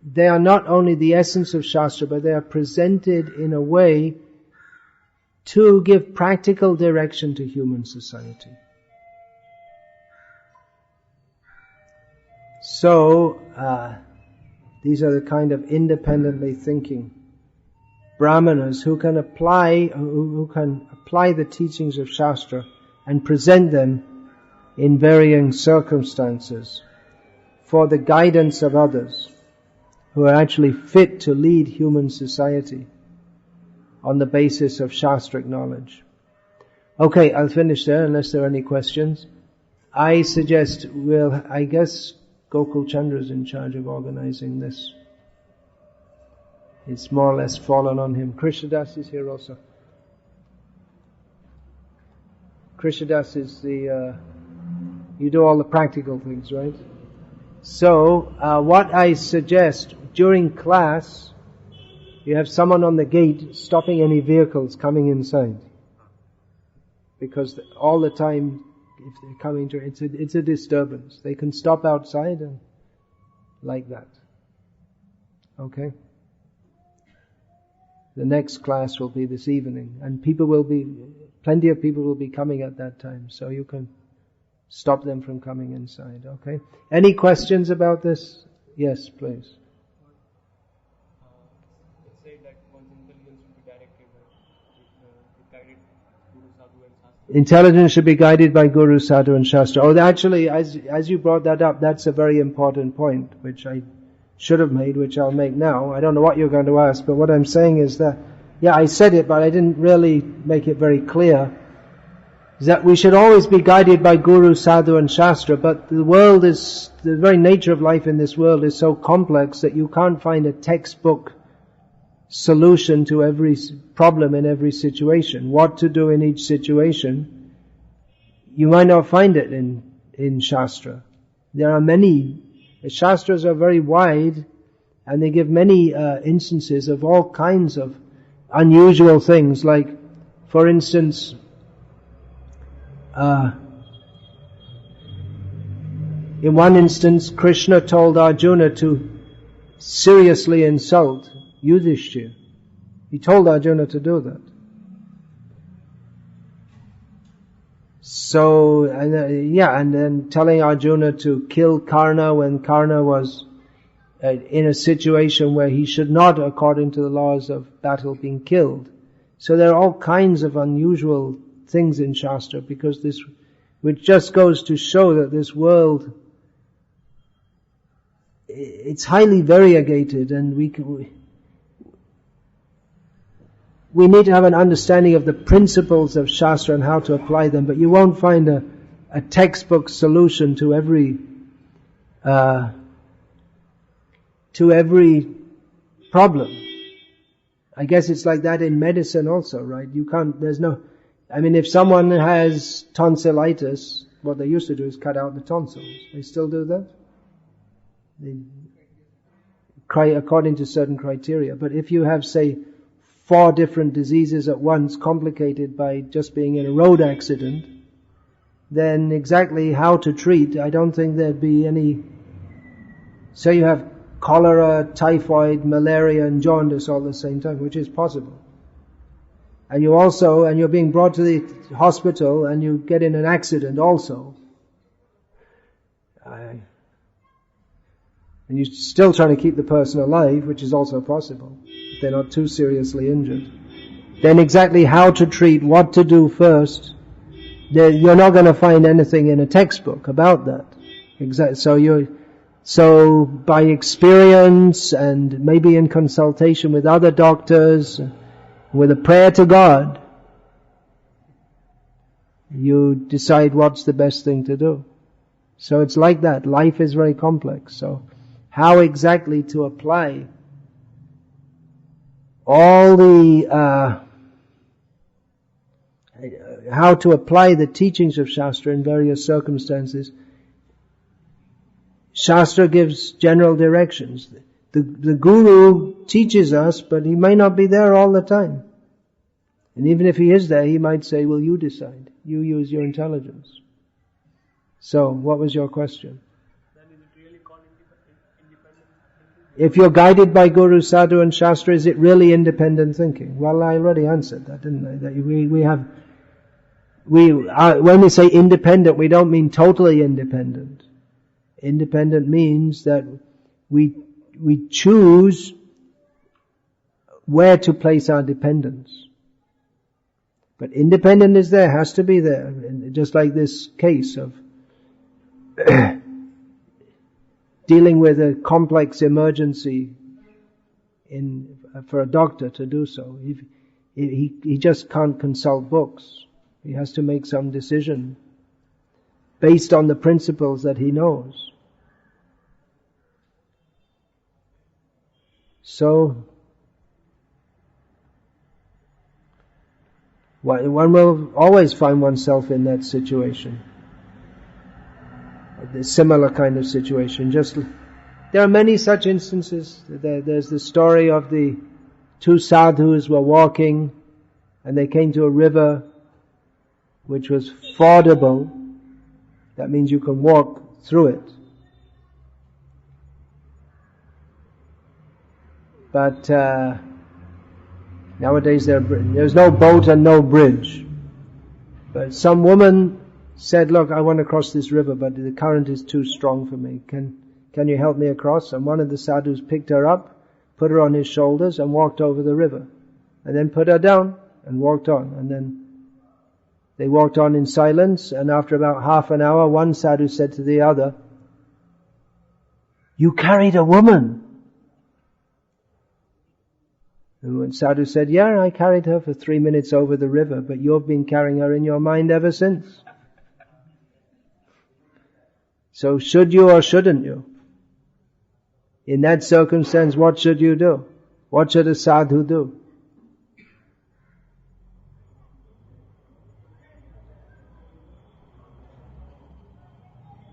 [SPEAKER 1] they are not only the essence of Shastra, but they are presented in a way to give practical direction to human society. So, these are the kind of independently thinking Brahmanas who can apply the teachings of Shastra and present them in varying circumstances for the guidance of others who are actually fit to lead human society on the basis of Shastric knowledge. Okay, I'll finish there unless there are any questions. I suggest I guess Gokul Chandra is in charge of organizing this. It's more or less fallen on him. Krishnadas is here also. Krishnadas is you do all the practical things, right? So, what I suggest, during class, you have someone on the gate stopping any vehicles coming inside. Because all the time, if they're coming to, it's a disturbance. They can stop outside and like that. Okay? The next class will be this evening, and plenty of people will be coming at that time, so you can stop them from coming inside, okay? Any questions about this? Yes, please.
[SPEAKER 2] It's said that one's intelligence should be directed guided Guru, Sadhu and Shastra.
[SPEAKER 1] Intelligence should be guided by Guru, Sadhu and Shastra. Oh, actually, as you brought that up, that's a very important point, which I should have made, which I'll make now. I don't know what you're going to ask, but what I'm saying is that, I said it, but I didn't really make it very clear, is that we should always be guided by Guru, Sadhu and Shastra, but the very nature of life in this world is so complex that you can't find a textbook solution to every problem in every situation. What to do in each situation, you might not find it in Shastra. There are many. The Shastras are very wide, and they give many instances of all kinds of unusual things. Like, for instance, in one instance, Krishna told Arjuna to seriously insult Yudhishthira. He told Arjuna to do that. So, and then telling Arjuna to kill Karna when Karna was in a situation where he should not, according to the laws of battle, being killed. So there are all kinds of unusual things in Shastra, because which just goes to show that this world, it's highly variegated, and we need to have an understanding of the principles of Shastra and how to apply them, but you won't find a textbook solution to every problem. I guess it's like that in medicine also, right? If someone has tonsillitis, what they used to do is cut out the tonsils. They still do that? According to certain criteria. But if you have, say, 4 different diseases at once, complicated by just being in a road accident, then exactly how to treat, I don't think there'd be any. So you have cholera, typhoid, malaria and jaundice all at the same time, which is possible. And you're being brought to the hospital and you get in an accident also. And you're still trying to keep the person alive, which is also possible, if they're not too seriously injured. Then exactly how to treat, what to do first, you're not going to find anything in a textbook about that. So by experience and maybe in consultation with other doctors, with a prayer to God, you decide what's the best thing to do. So it's like that. Life is very complex. So how exactly to apply all the how to apply the teachings of Shastra in various circumstances. Shastra gives general directions. The Guru teaches us, but he may not be there all the time. And even if he is there, he might say, well, you decide. You use your intelligence. So, what was your question?
[SPEAKER 2] Then is it really called independent thinking?
[SPEAKER 1] If you're guided by Guru, Sadhu and Shastra, is it really independent thinking? Well, I already answered that, didn't I? That when we say independent, we don't mean totally independent. Independent means that we choose where to place our dependence. But independent is there, has to be there. Just like this case of dealing with a complex emergency for a doctor to do so. He just can't consult books. He has to make some decision based on the principles that he knows. So, one will always find oneself in that situation. A similar kind of situation. There are many such instances. There's the story of the two sadhus were walking and they came to a river which was fordable. That means you can walk through it. But nowadays there's no boat and no bridge. But some woman said, look, I want to cross this river, but the current is too strong for me. Can you help me across? And one of the sadhus picked her up, put her on his shoulders and walked over the river. And then put her down and walked on. And then they walked on in silence, and after about half an hour, one sadhu said to the other, you carried a woman. And when sadhu said, yeah, I carried her for 3 minutes over the river, but you've been carrying her in your mind ever since. So should you or shouldn't you? In that circumstance, what should you do? What should a sadhu do?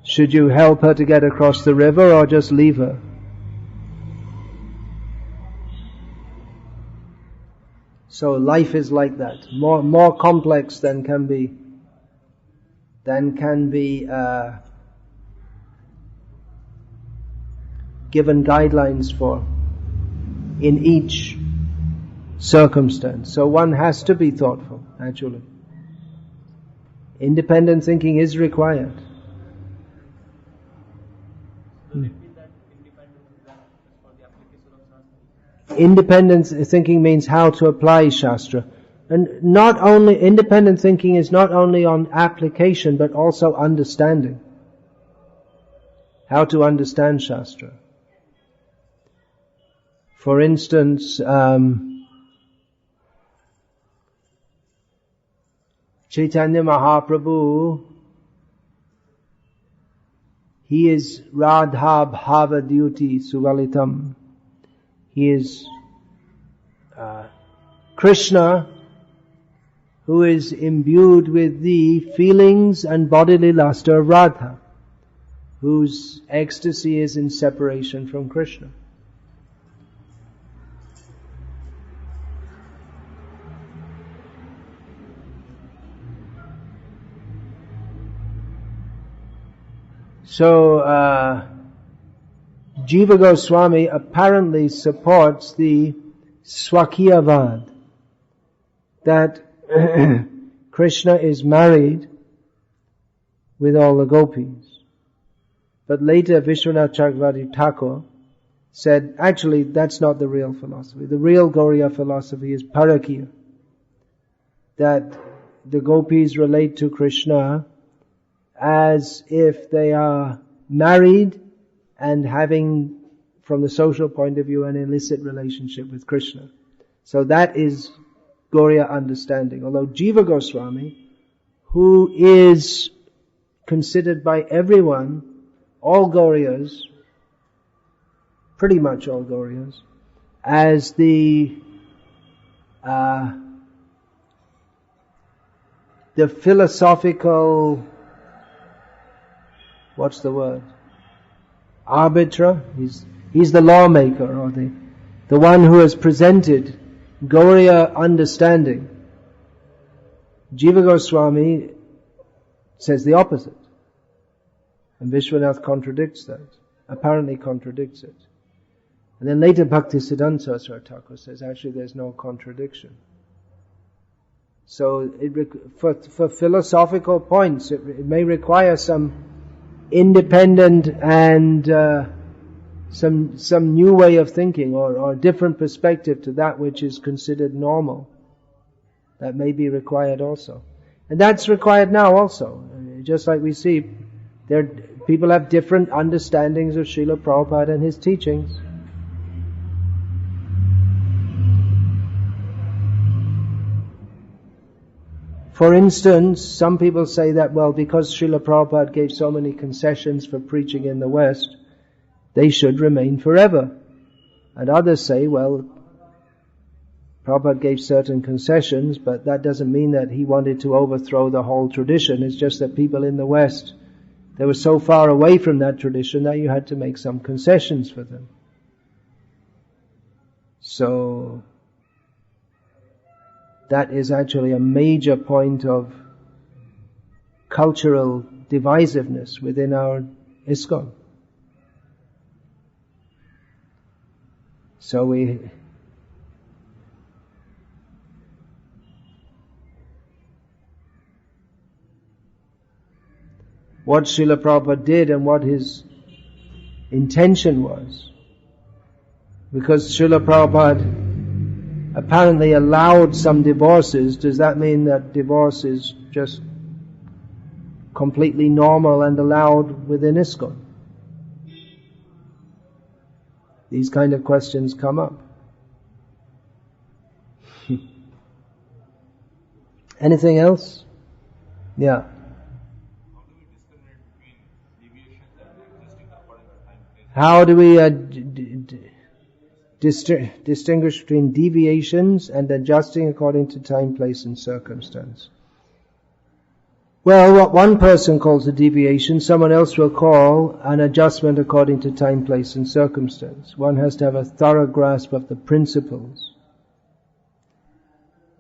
[SPEAKER 1] Should you help her to get across the river or just leave her? So life is like that, more complex than can be given guidelines for in each circumstance. So one has to be thoughtful, actually. Independent thinking is required.
[SPEAKER 2] Does it mean that independence is for the application of Shastra?
[SPEAKER 1] Independent thinking means how to apply Shastra. And not only, independent thinking is not only on application, but also understanding. How to understand Shastra. For instance, Chaitanya Mahaprabhu, he is Radha Bhava Dyuti Suvalitam. He is Krishna, who is imbued with the feelings and bodily luster of Radha, whose ecstasy is in separation from Krishna. So, Jiva Goswami apparently supports the Swakiyavad, that Krishna is married with all the gopis. But later Vishwanath Chakravarti Thakur said, actually that's not the real philosophy. The real Gauriya philosophy is Parakya, that the gopis relate to Krishna as if they are married and having, from the social point of view, an illicit relationship with Krishna. So that is Gauriya understanding. Although Jiva Goswami, who is considered by everyone, all Gauriyas, pretty much all Gauriyas, as the the philosophical, what's the word? Arbiter. He's the lawmaker, or the one who has presented Gauriya understanding. Jiva Goswami says the opposite. And Vishwanath contradicts that. Apparently contradicts it. And then later Bhaktisiddhanta Saraswati Thakur says actually there's no contradiction. So for philosophical points it may require some independent and some new way of thinking or different perspective to that which is considered normal. That may be required also. And that's required now also. Just like we see, people have different understandings of Srila Prabhupada and his teachings. For instance, some people say that, well, because Srila Prabhupada gave so many concessions for preaching in the West, they should remain forever. And others say, well, Prabhupada gave certain concessions, but that doesn't mean that he wanted to overthrow the whole tradition. It's just that people in the West, they were so far away from that tradition that you had to make some concessions for them. So, that is actually a major point of cultural divisiveness within our ISKCON. So what Srila Prabhupada did and what his intention was. Because Srila Prabhupada apparently allowed some divorces, does that mean that divorce is just completely normal and allowed within ISKCON? These kind of questions come up. Anything else? Yeah. How do we distinguish between deviations and adjusting according to time, place and circumstance? Well, what one person calls a deviation, someone else will call an adjustment according to time, place and circumstance. One has to have a thorough grasp of the principles.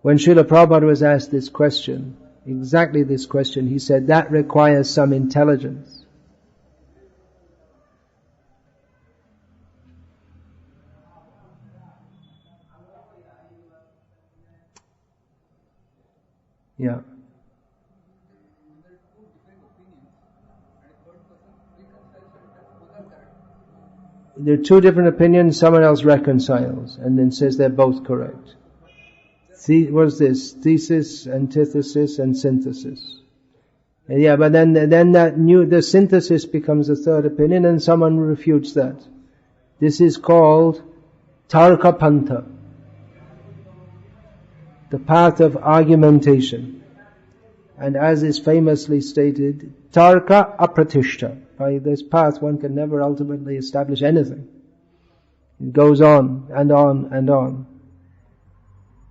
[SPEAKER 1] When Srila Prabhupada was asked this question, exactly this question, he said that requires some intelligence. Yeah. There are two different opinions, someone else reconciles and then says they're both correct. What is this? Thesis, antithesis and synthesis. And yeah, but then the synthesis becomes a third opinion and someone refutes that. This is called Tarka Pantha, the path of argumentation. And as is famously stated, Tarka Apratishta. By this path one can never ultimately establish anything. It goes on and on and on.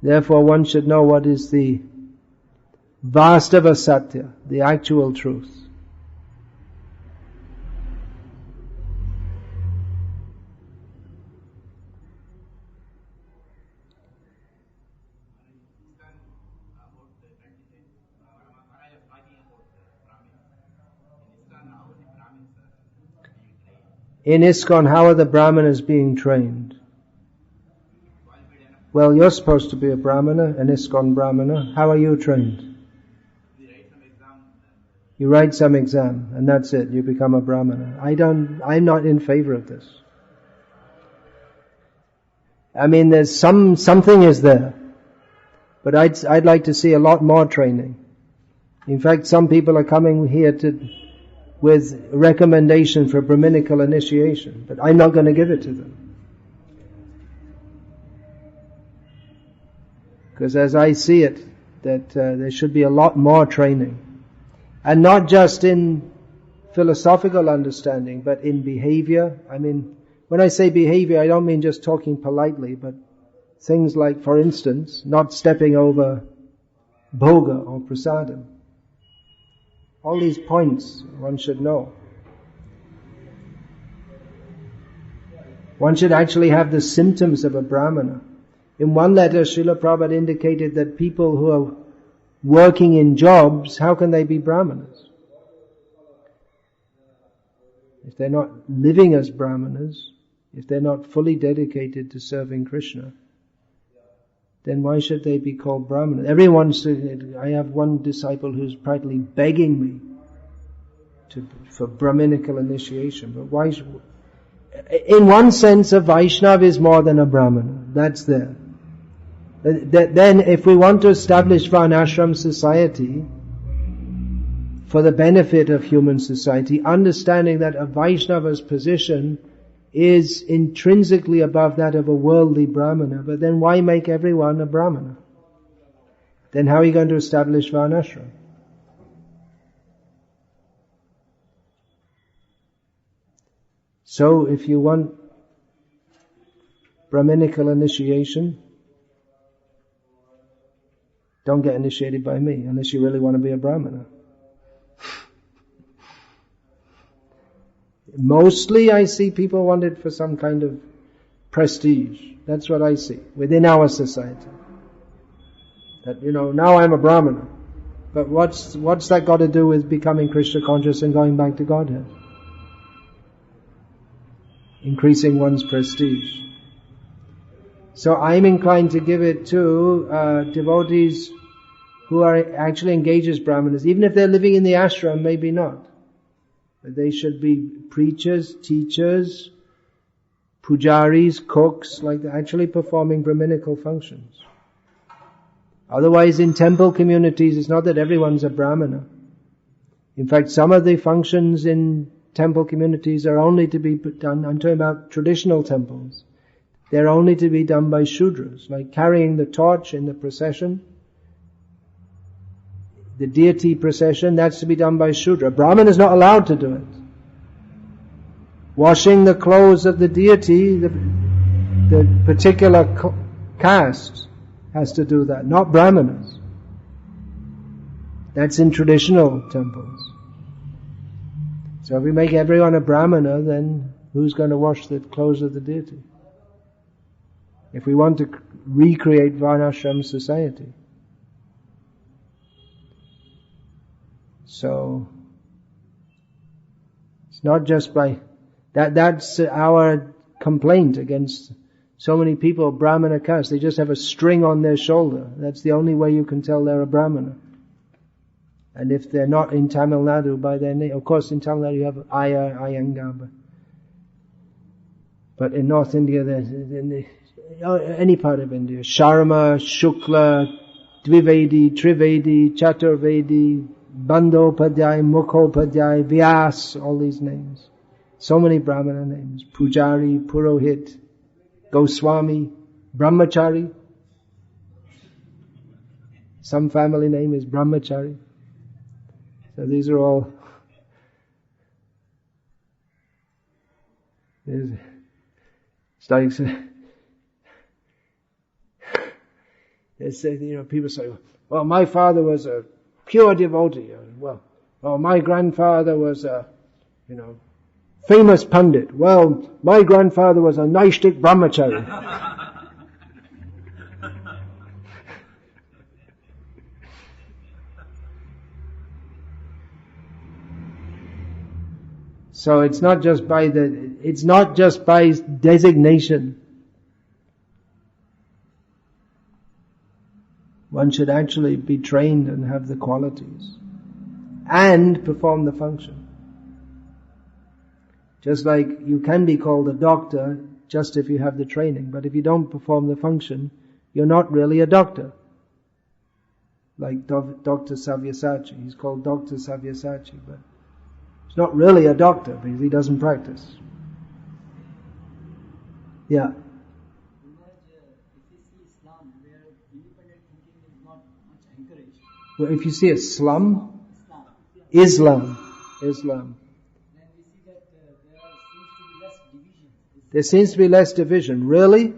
[SPEAKER 1] Therefore one should know what is the Vastava Satya, the actual truth. In ISKCON, how are the Brahmanas being trained? Well, you're supposed to be a Brahmana, an ISKCON Brahmana. How are you trained? You write some exam, and that's it. You become a Brahmana. I'm not in favor of this. I mean, there's something is there. But I'd like to see a lot more training. In fact, some people are coming here with recommendation for Brahminical initiation, but I'm not going to give it to them. Because as I see it, that there should be a lot more training. And not just in philosophical understanding, but in behavior. I mean, when I say behavior, I don't mean just talking politely, but things like, for instance, not stepping over bhoga or prasadam. All these points one should know. One should actually have the symptoms of a Brahmana. In one letter, Srila Prabhupada indicated that people who are working in jobs, how can they be Brahmanas? If they're not living as Brahmanas, if they're not fully dedicated to serving Krishna, then why should they be called Brahmanas? I have one disciple who's practically begging me for Brahminical initiation. But why should... In one sense, a Vaishnava is more than a Brahmana. That's there. Then if we want to establish Varnashram society for the benefit of human society, understanding that a Vaishnava's position is intrinsically above that of a worldly Brahmana, but then why make everyone a Brahmana? Then how are you going to establish Varnashram? So if you want Brahminical initiation, don't get initiated by me unless you really want to be a Brahmana. Mostly I see people want it for some kind of prestige. That's what I see within our society. That, now I'm a Brahmana. But what's that got to do with becoming Krishna conscious and going back to Godhead? Increasing one's prestige. So I'm inclined to give it to devotees who are actually engaged as Brahmanas. Even if they're living in the ashram, maybe not. But they should be preachers, teachers, pujaris, cooks, like they're actually performing Brahminical functions. Otherwise, in temple communities, it's not that everyone's a Brahmana. In fact, some of the functions in temple communities are only to be done, I'm talking about traditional temples, they're only to be done by Shudras, like carrying the torch in the procession. The deity procession, that's to be done by Shudra. Brahman is not allowed to do it. Washing the clothes of the deity, the particular caste has to do that, not Brahmanas. That's in traditional temples. So if we make everyone a Brahmana, then who's going to wash the clothes of the deity? If we want to recreate Varnashram society. So, it's not just by, that's our complaint against so many people, Brahmana caste. They just have a string on their shoulder. That's the only way you can tell they're a Brahmana. And if they're not in Tamil Nadu by their name, of course in Tamil Nadu you have Aya, Iyengar. But in North India, any part of India, Sharma, Shukla, Dvivedi, Trivedi, Chaturvedi, Bandopadhyay, Mukhopadhyay, Vyas, all these names. So many Brahmana names. Pujari, Purohit, Goswami, Brahmachari. Some family name is Brahmachari. So these are all... It's like... people say, well, my father was a pure devotee. Well, my grandfather was a, famous Pandit. Well, my grandfather was a Naishtik Brahmachari. So it's not just by designation. One should actually be trained and have the qualities and perform the function. Just like you can be called a doctor just if you have the training, but if you don't perform the function, you're not really a doctor. Like Dr. Savyasachi, he's called Dr. Savyasachi, but he's not really a doctor because he doesn't practice. Yeah. Well, if you see a slum, Islam. There seems to be less division. Really?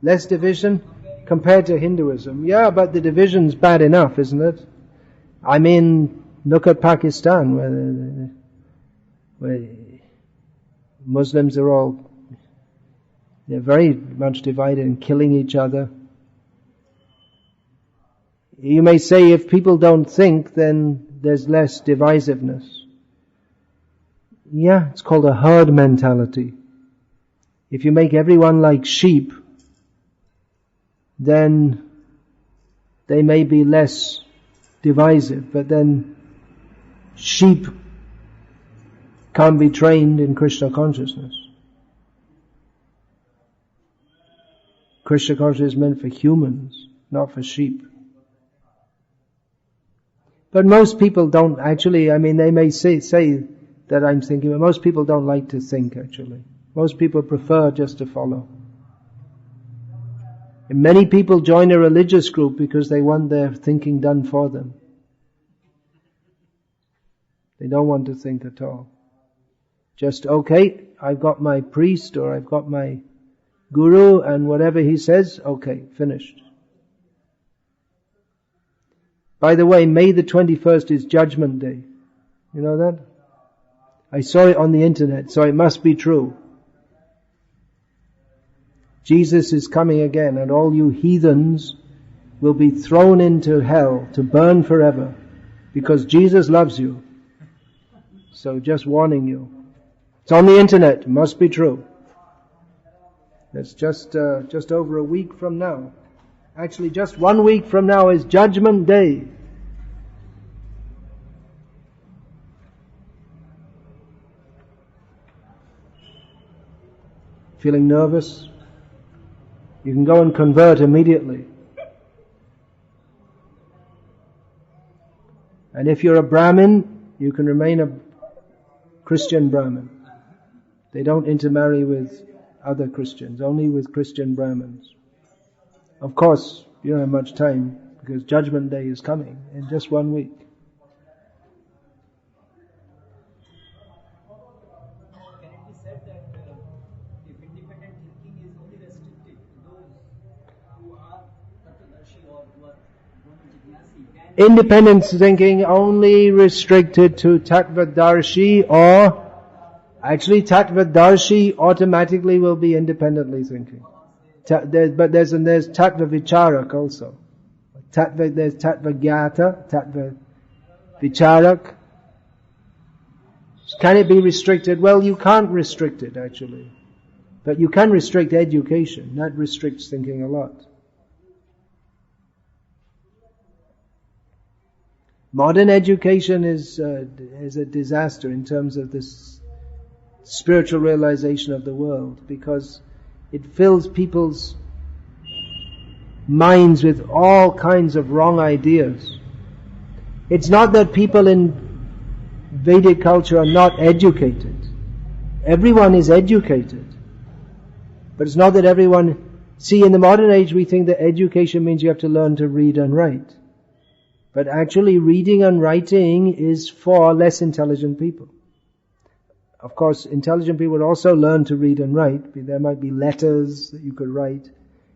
[SPEAKER 1] Less division compared to Hinduism? Yeah, but the division's bad enough, isn't it? I mean, look at Pakistan, where Muslims they're very much divided and killing each other. You may say if people don't think, then there's less divisiveness. Yeah, it's called a herd mentality. If you make everyone like sheep, then they may be less divisive, but then sheep can't be trained in Krishna consciousness. Krishna consciousness is meant for humans, not for sheep. But most people don't actually, they may say that I'm thinking, but most people don't like to think actually. Most people prefer just to follow. And many people join a religious group because they want their thinking done for them. They don't want to think at all. Just, okay, I've got my priest or I've got my guru and whatever he says, okay, finished. By the way, May the 21st is Judgment Day. You know that? I saw it on the internet, so it must be true. Jesus is coming again, and all you heathens will be thrown into hell to burn forever because Jesus loves you. So just warning you. It's on the internet, it must be true. It's just over a week from now. Actually, just 1 week from now is Judgment Day. Feeling nervous? You can go and convert immediately. And if you're a Brahmin, you can remain a Christian Brahmin. They don't intermarry with other Christians, only with Christian Brahmins. Of course, you don't have much time because Judgment Day is coming in just 1 week.
[SPEAKER 3] Can it be said that if independent thinking is only restricted to those who are Tattvadarshi or who are Brahma-jignasi,
[SPEAKER 1] Independent thinking only restricted to Tattvadarshi, or actually Tattvadarshi automatically will be independently thinking. But there's Tattva Vicharak also. There's Tattva Gyata, Tattva Vicharak. Can it be restricted? Well, you can't restrict it actually. But you can restrict education. That restricts thinking a lot. Modern education is a disaster in terms of this spiritual realization of the world, because it fills people's minds with all kinds of wrong ideas. It's not that people in Vedic culture are not educated. Everyone is educated. But it's not that everyone... See, in the modern age we think that education means you have to learn to read and write. But actually reading and writing is for less intelligent people. Of course, intelligent people would also learn to read and write. There might be letters that you could write.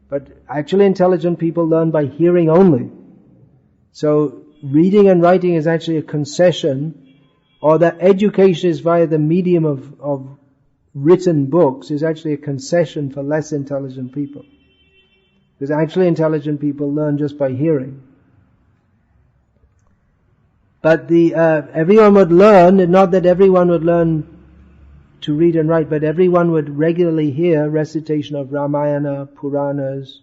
[SPEAKER 1] But actually intelligent people learn by hearing only. So reading and writing is actually a concession, or that education is via the medium of written books is actually a concession for less intelligent people. Because actually intelligent people learn just by hearing. But everyone would learn, not that everyone would learn to read and write, but everyone would regularly hear recitation of Ramayana, Puranas,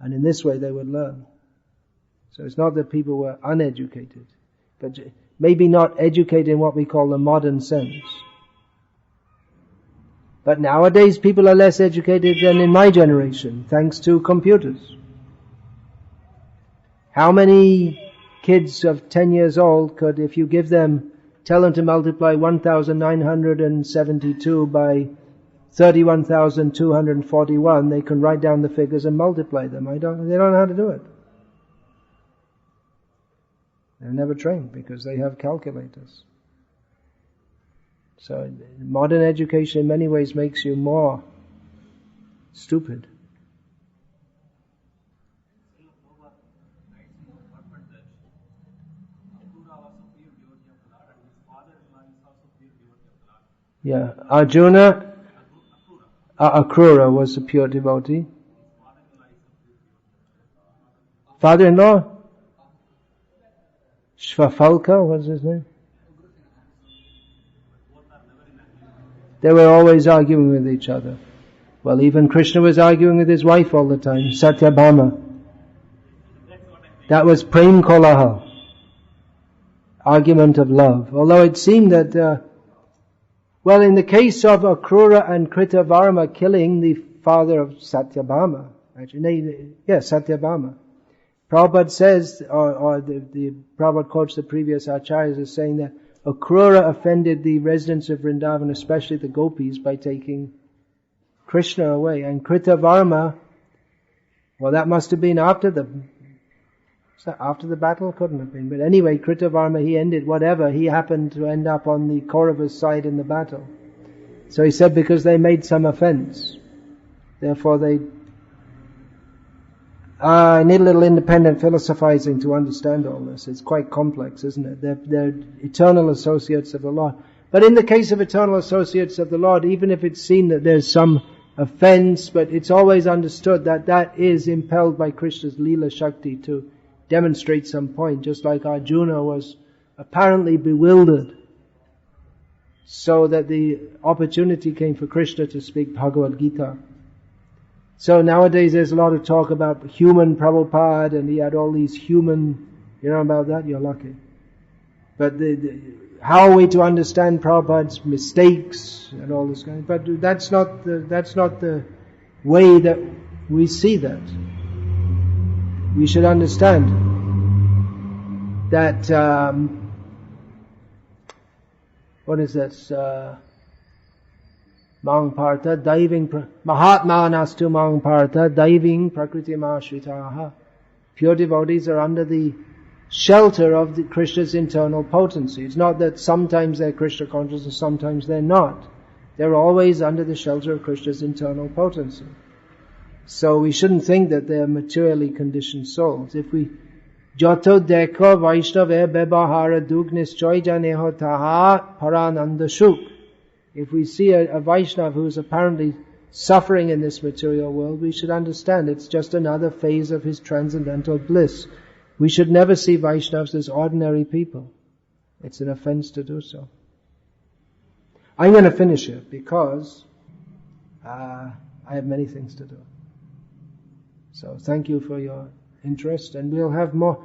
[SPEAKER 1] and in this way they would learn. So it's not that people were uneducated, but maybe not educated in what we call the modern sense. But nowadays people are less educated than in my generation, thanks to computers. How many kids of 10 years old could, if you tell them to multiply 1972 by 31,241, they can write down the figures and multiply them. They don't know how to do it. They're never trained because they have calculators. So modern education in many ways makes you more stupid. Yeah, Arjuna, Akrura was a pure devotee. Father-in-law, Shvafalka was his name. They were always arguing with each other. Well, even Krishna was arguing with his wife all the time, Satyabhama. That was Prem Kolahal, argument of love. Although it seemed that, well, in the case of Akrura and Kritavarma killing the father of Satyabhama, actually, Satyabhama, Prabhupada says, or the Prabhupada quotes the previous acharyas as saying that Akrura offended the residents of Vrindavan, especially the gopis, by taking Krishna away. And Kritavarma, well, that must have been after the battle? Couldn't have been. But anyway, Kritavarma, he ended whatever. He happened to end up on the Kauravas' side in the battle. So he said because they made some offense. Therefore they need a little independent philosophizing to understand all this. It's quite complex, isn't it? They're eternal associates of the Lord. But in the case of eternal associates of the Lord, even if it's seen that there's some offense, but it's always understood that that is impelled by Krishna's Leela Shakti to demonstrate some point, just like Arjuna was apparently bewildered, so that the opportunity came for Krishna to speak Bhagavad Gita. So nowadays there's a lot of talk about human Prabhupada, and he had all these human, you know about that? You're lucky. But how are we to understand Prabhupada's mistakes and all this kind of, but that's not the way that we see that. We should understand that, what is this? Mang Partha, Daiving, Mahatma Nastu Mang Partha, Daiving Prakriti Mashritaha. Pure devotees are under the shelter of the Krishna's internal potency. It's not that sometimes they're Krishna conscious and sometimes they're not. They're always under the shelter of Krishna's internal potency. So we shouldn't think that they're materially conditioned souls. If we Jato Deko Vaishnava Bebahara Dugnis Choijaneho Taha Parananda Shuk. If we see a Vaishnava who is apparently suffering in this material world, we should understand it's just another phase of his transcendental bliss. We should never see Vaishnavas as ordinary people. It's an offense to do so. I'm going to finish here because I have many things to do. So thank you for your interest, and we'll have more.